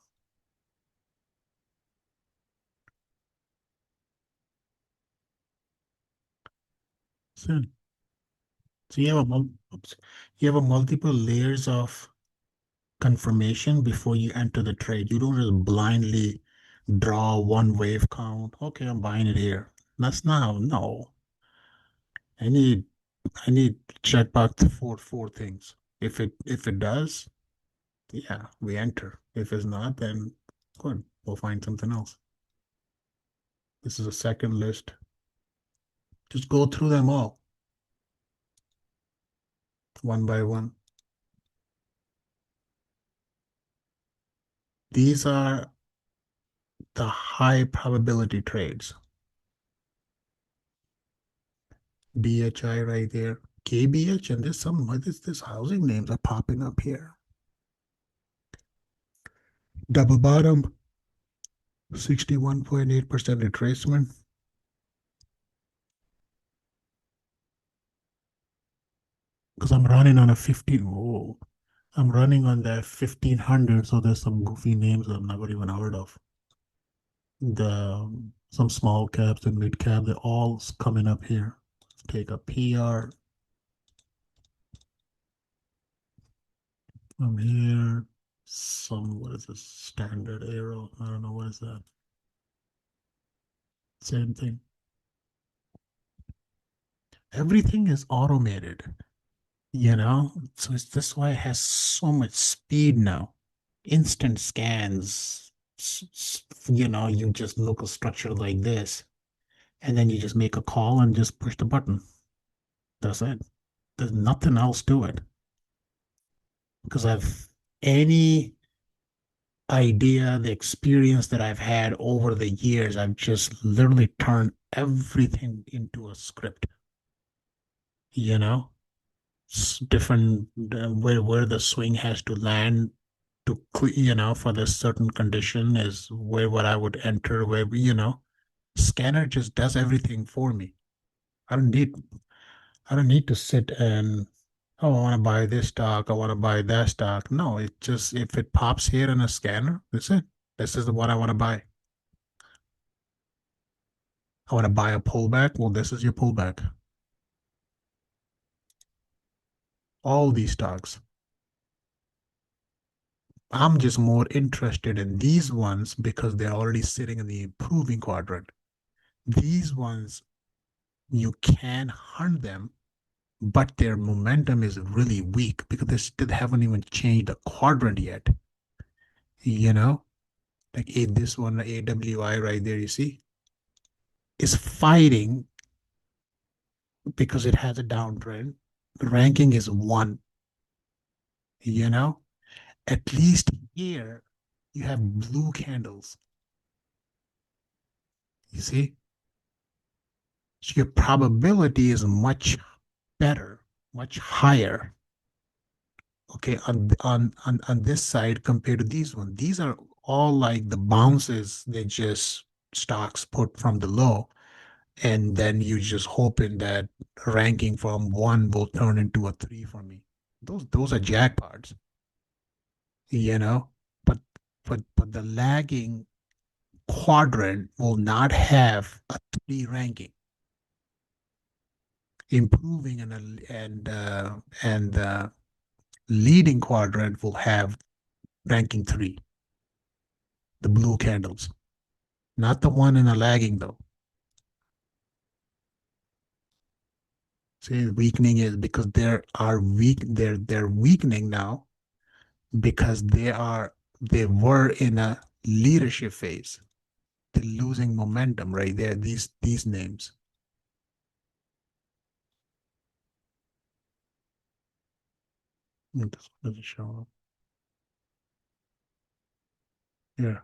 So, so you have a multiple layers of confirmation before you enter the trade. You don't just blindly draw one wave count. Okay, I'm buying it here. That's now no. I need to check back to four things. If it does, yeah, we enter. If it's not, then good. We'll find something else. This is a second list. Just go through them all one by one. These are the high probability trades. BHI right there. KBH, and there's some this housing names are popping up here. Double bottom, 61.8% retracement. Because I'm running on a 15. Oh, I'm running on that 1500, so there's some goofy names I've never even heard of. Some small caps and mid cap, they're all coming up here. Let's take a PR from here. What is this? Standard arrow. I don't know what is that. Same thing. Everything is automated, so this why it has so much speed now. Instant scans, you just look a structure like this, and then you just make a call and just push the button. That's it. There's nothing else to it. Because I've any idea, the experience that I've had over the years, I've just literally turned everything into a script. Different where the swing has to land to for this certain condition is where what I would enter, where scanner just does everything for me. I don't need to sit and, oh, I want to buy this stock, I want to buy that stock. No, it just, if it pops here in a scanner, that's it. This is what I want to buy. I want to buy a pullback. Well, this is your pullback. All these stocks. I'm just more interested in these ones because they're already sitting in the improving quadrant. These ones, you can hunt them, but their momentum is really weak because they still haven't even changed the quadrant yet. Like this one, the AWI right there, you see, is fighting because it has a downtrend. The ranking is 1, you know? At least here, you have blue candles, you see? So your probability is much better, much higher, okay, on this side compared to these ones. These are all like the bounces they just stocks put from the low, and then you just hoping that ranking from 1 will turn into a 3 for me. Those are jackpots, you know. But but the lagging quadrant will not have a 3 ranking. Improving and leading quadrant will have ranking 3, the blue candles, not the one in the lagging though. See, weakening is because they're weakening now because they were in a leadership phase. They're losing momentum right there. These names. This doesn't show up. Yeah.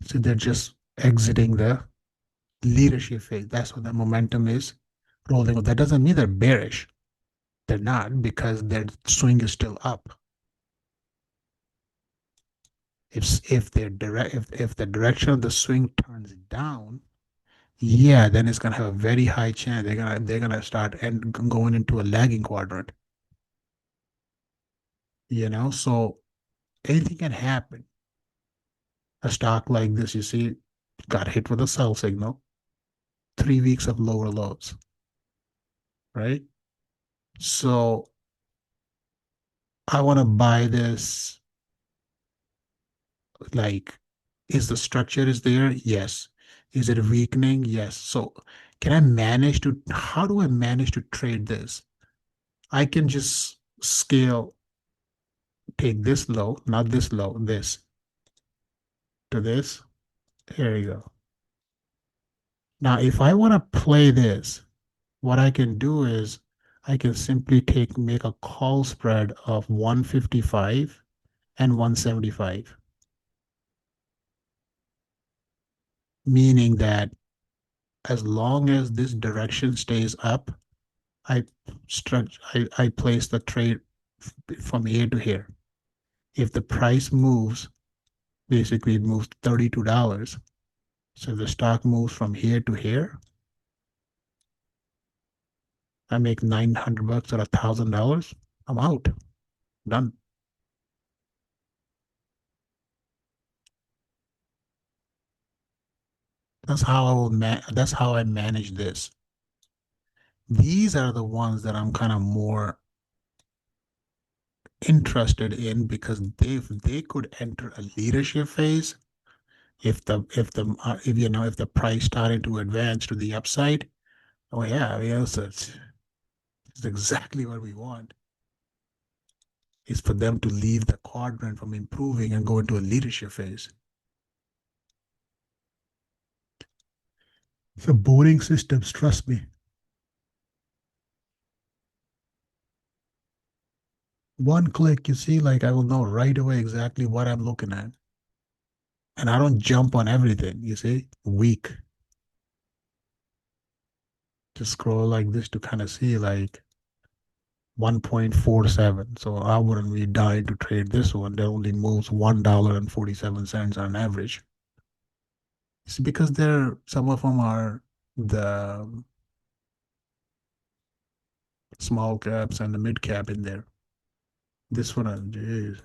So they're just exiting the leadership phase. That's what the momentum is rolling. That doesn't mean they're bearish. They're not because their swing is still up. If the direction of the swing turns down, yeah, then it's gonna have a very high chance they're gonna start and going into a lagging quadrant. So anything can happen. A stock like this, you see, got hit with a sell signal, 3 weeks of lower lows, right? So I want to buy this. Like, is the structure is there? Yes. Is it weakening? Yes. So how do I manage to trade this? I can just scale, take this low, not this low, this to this. There you go. Now, if I want to play this, what I can do is I can simply make a call spread of 155 and 175, meaning that as long as this direction stays up, I I place the trade from here to here. If the price moves, basically it moves $32. So if the stock moves from here to here, I make $900 or $1,000. I'm out. Done. That's how I manage this. These are the ones that I'm kind of more interested in because they could enter a leadership phase if the price started to advance to the upside. Oh yeah, yes, it's exactly what we want. Is for them to leave the quadrant from improving and go into a leadership phase. The voting systems, trust me. One click, you see, like I will know right away exactly what I'm looking at. And I don't jump on everything, you see? Weak. Just scroll like this to kind of see like 1.47. So I wouldn't be dying to trade this one that only moves $1.47 on average. It's because some of them are the small caps and the mid cap in there. This one, geez.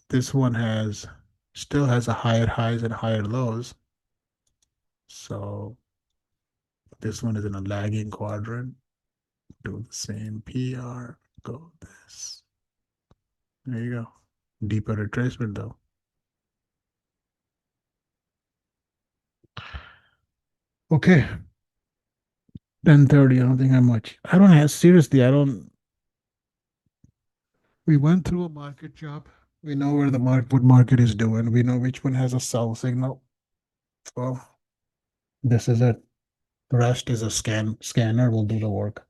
This one still has a higher highs and higher lows. So this one is in a lagging quadrant. Do the same PR, go this. There you go. Deeper retracement though. Okay. 10:30. I don't think I'm much. I don't have seriously, I don't we went through a market job. We know where the what market is doing. We know which one has a sell signal. Well, this is it. The rest is a scanner will do the work.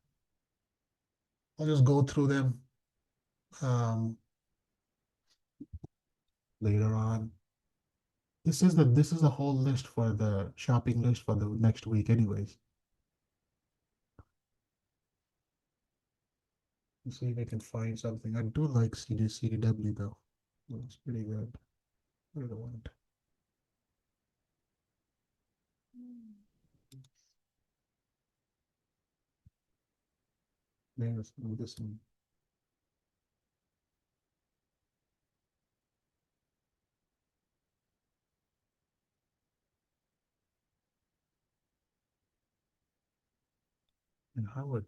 I'll just go through them um, later on. This is a whole list for the shopping list for the next week, anyways. Let's see if I can find something. I do like CDW though. It's pretty good. What do I want? There's this one. And Howard,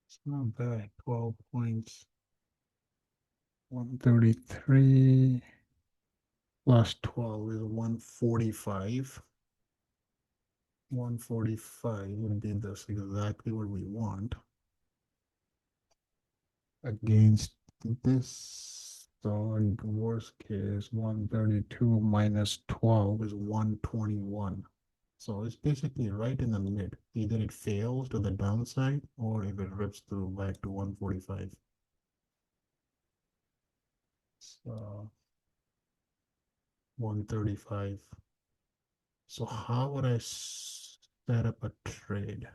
it's not bad. 12 points. 133 plus 12 is 145. 145 would be this exactly what we want against this. So in worst case, 132 minus 12 is 121. So it's basically right in the mid. Either it fails to the downside or if it rips through back to 145. So 135. So how would I set up a trade?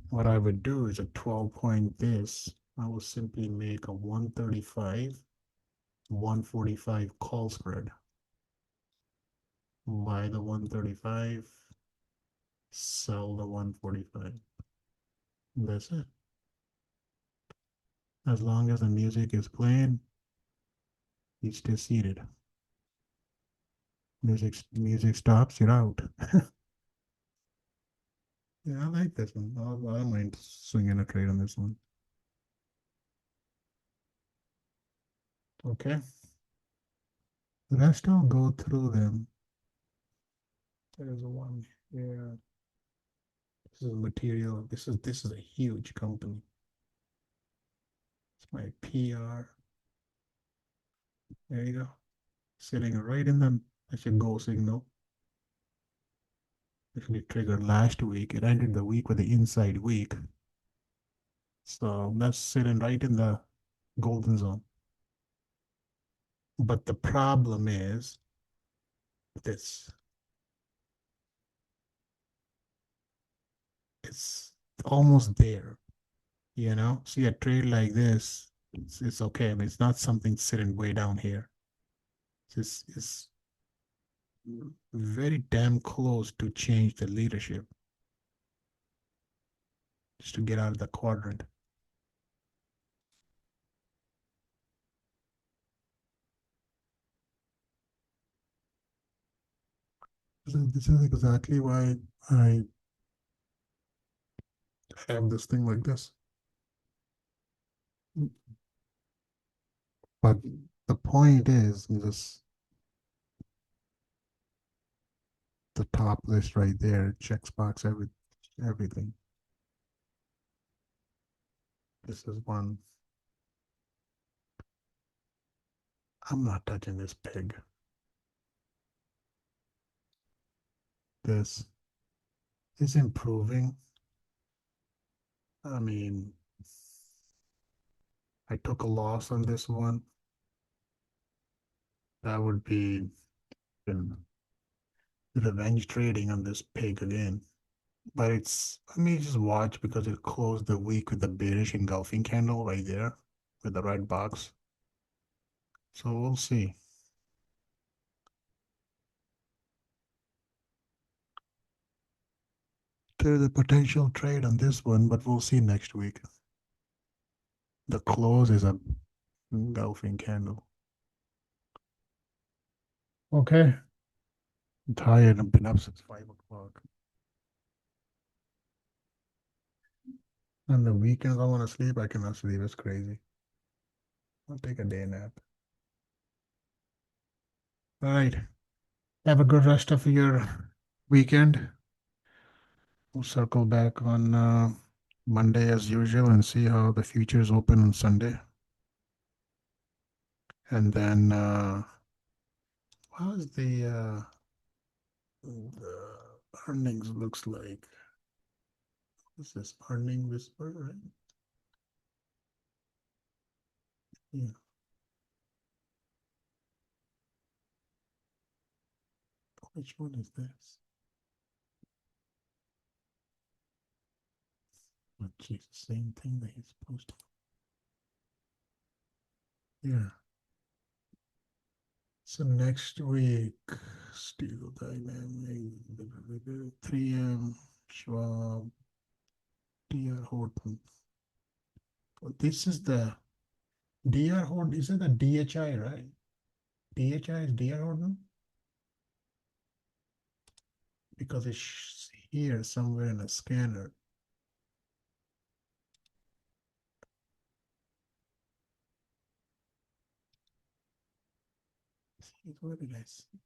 What I would do is a 12-point this. I will simply make a 135, 145 call spread. Buy the 135, sell the 145. That's it. As long as the music is playing, you stay seated. Music stops, you're out. Yeah, I like this one. I don't mind swinging a trade on this one. Okay. The rest I'll go through them. There's one here. This is material. This is a huge company. It's my PR. There you go. Sitting right in the that's your go signal. Actually triggered last week. It ended the week with the inside week. So that's sitting right in the golden zone. But the problem is this. It's almost there, you know? See a trade like this, it's okay, but it's not something sitting way down here. It's very damn close to change the leadership just to get out of the quadrant. This is exactly why I have this thing like this. But the point is this the top list right there checks box everything. This is one. I'm not touching this pig. This is improving. I mean, I took a loss on this one. That would be revenge trading on this pig again. But it's, let me just watch because it closed the week with the bearish engulfing candle right there with the red box. So we'll see. There's a potential trade on this one, but we'll see next week. The close is a engulfing candle. Okay. I'm tired. I've been up since 5 o'clock. On the weekends, I want to sleep. I cannot sleep. It's crazy. I'll take a day nap. All right. Have a good rest of your weekend. We'll circle back on Monday as usual and see how the futures open on Sunday. And then how's the earnings looks like? This is earning whisper, right? Yeah. Which one is this? Oh, geez, same thing that he's posting. Yeah. So next week, Steel Dynamic, 3M, Schwab, DR Horton. Oh, this is the DR Horton. Is it the DHI, right? DHI is DR Horton? Because it's here somewhere in a scanner. Where did I see?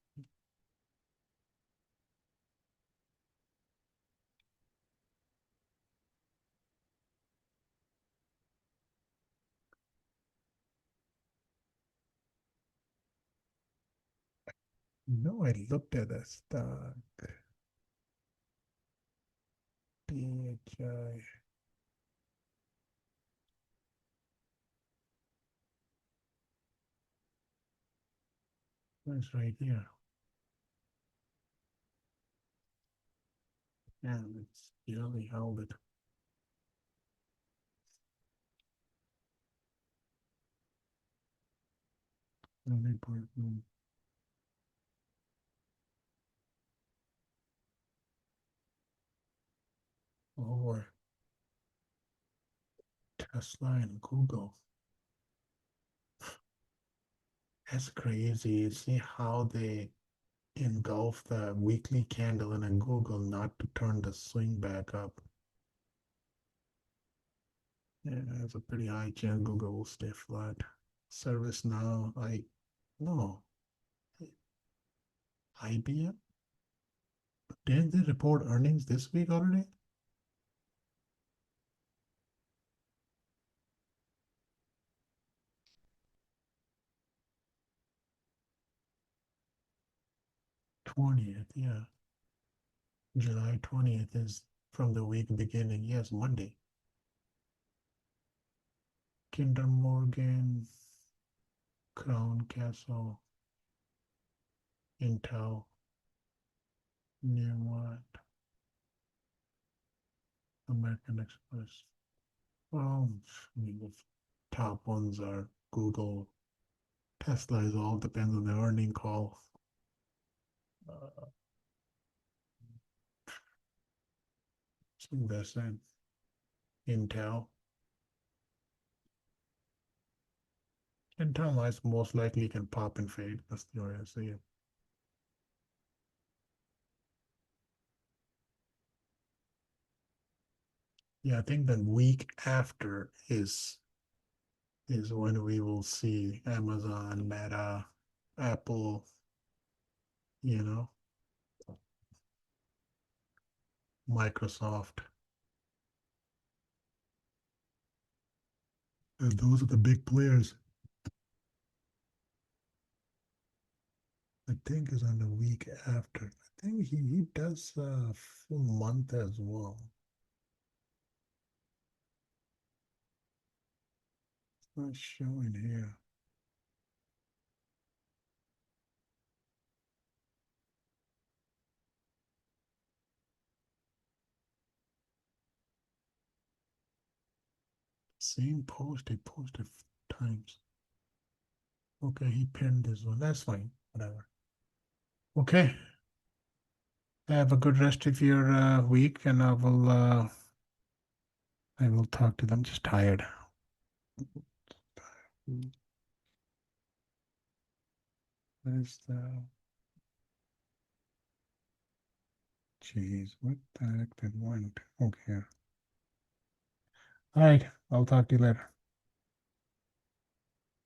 No, I looked at a stock. DHI. It's right here. And it's barely held it. Or Tesla and Google. That's crazy. See how they engulf the weekly candle in a Google not to turn the swing back up. Yeah, there's a pretty high chance Google will stay flat. Service now, no. IBM? Didn't they report earnings this week already? '20th, yeah. July 20th is from the week beginning. Yes, Monday. Kinder Morgan, Crown Castle, Intel, Newmont, American Express. Well, I mean, the top ones are Google, Tesla is all depends on the earning call. That's it. Intel. Intel is most likely can pop and fade. That's the way I see it. Yeah, I think the week after is when we will see Amazon, Meta, Apple, you know, Microsoft. And those are the big players. I think is on the week after. I think he does a full month as well. It's not showing here. Same post, he posted times. Okay, he pinned this one. That's fine. Whatever. Okay. Have a good rest of your week, and I will talk to them. Just tired. Where's the? Jeez, what the heck did went? Okay. All right. I'll talk to you later.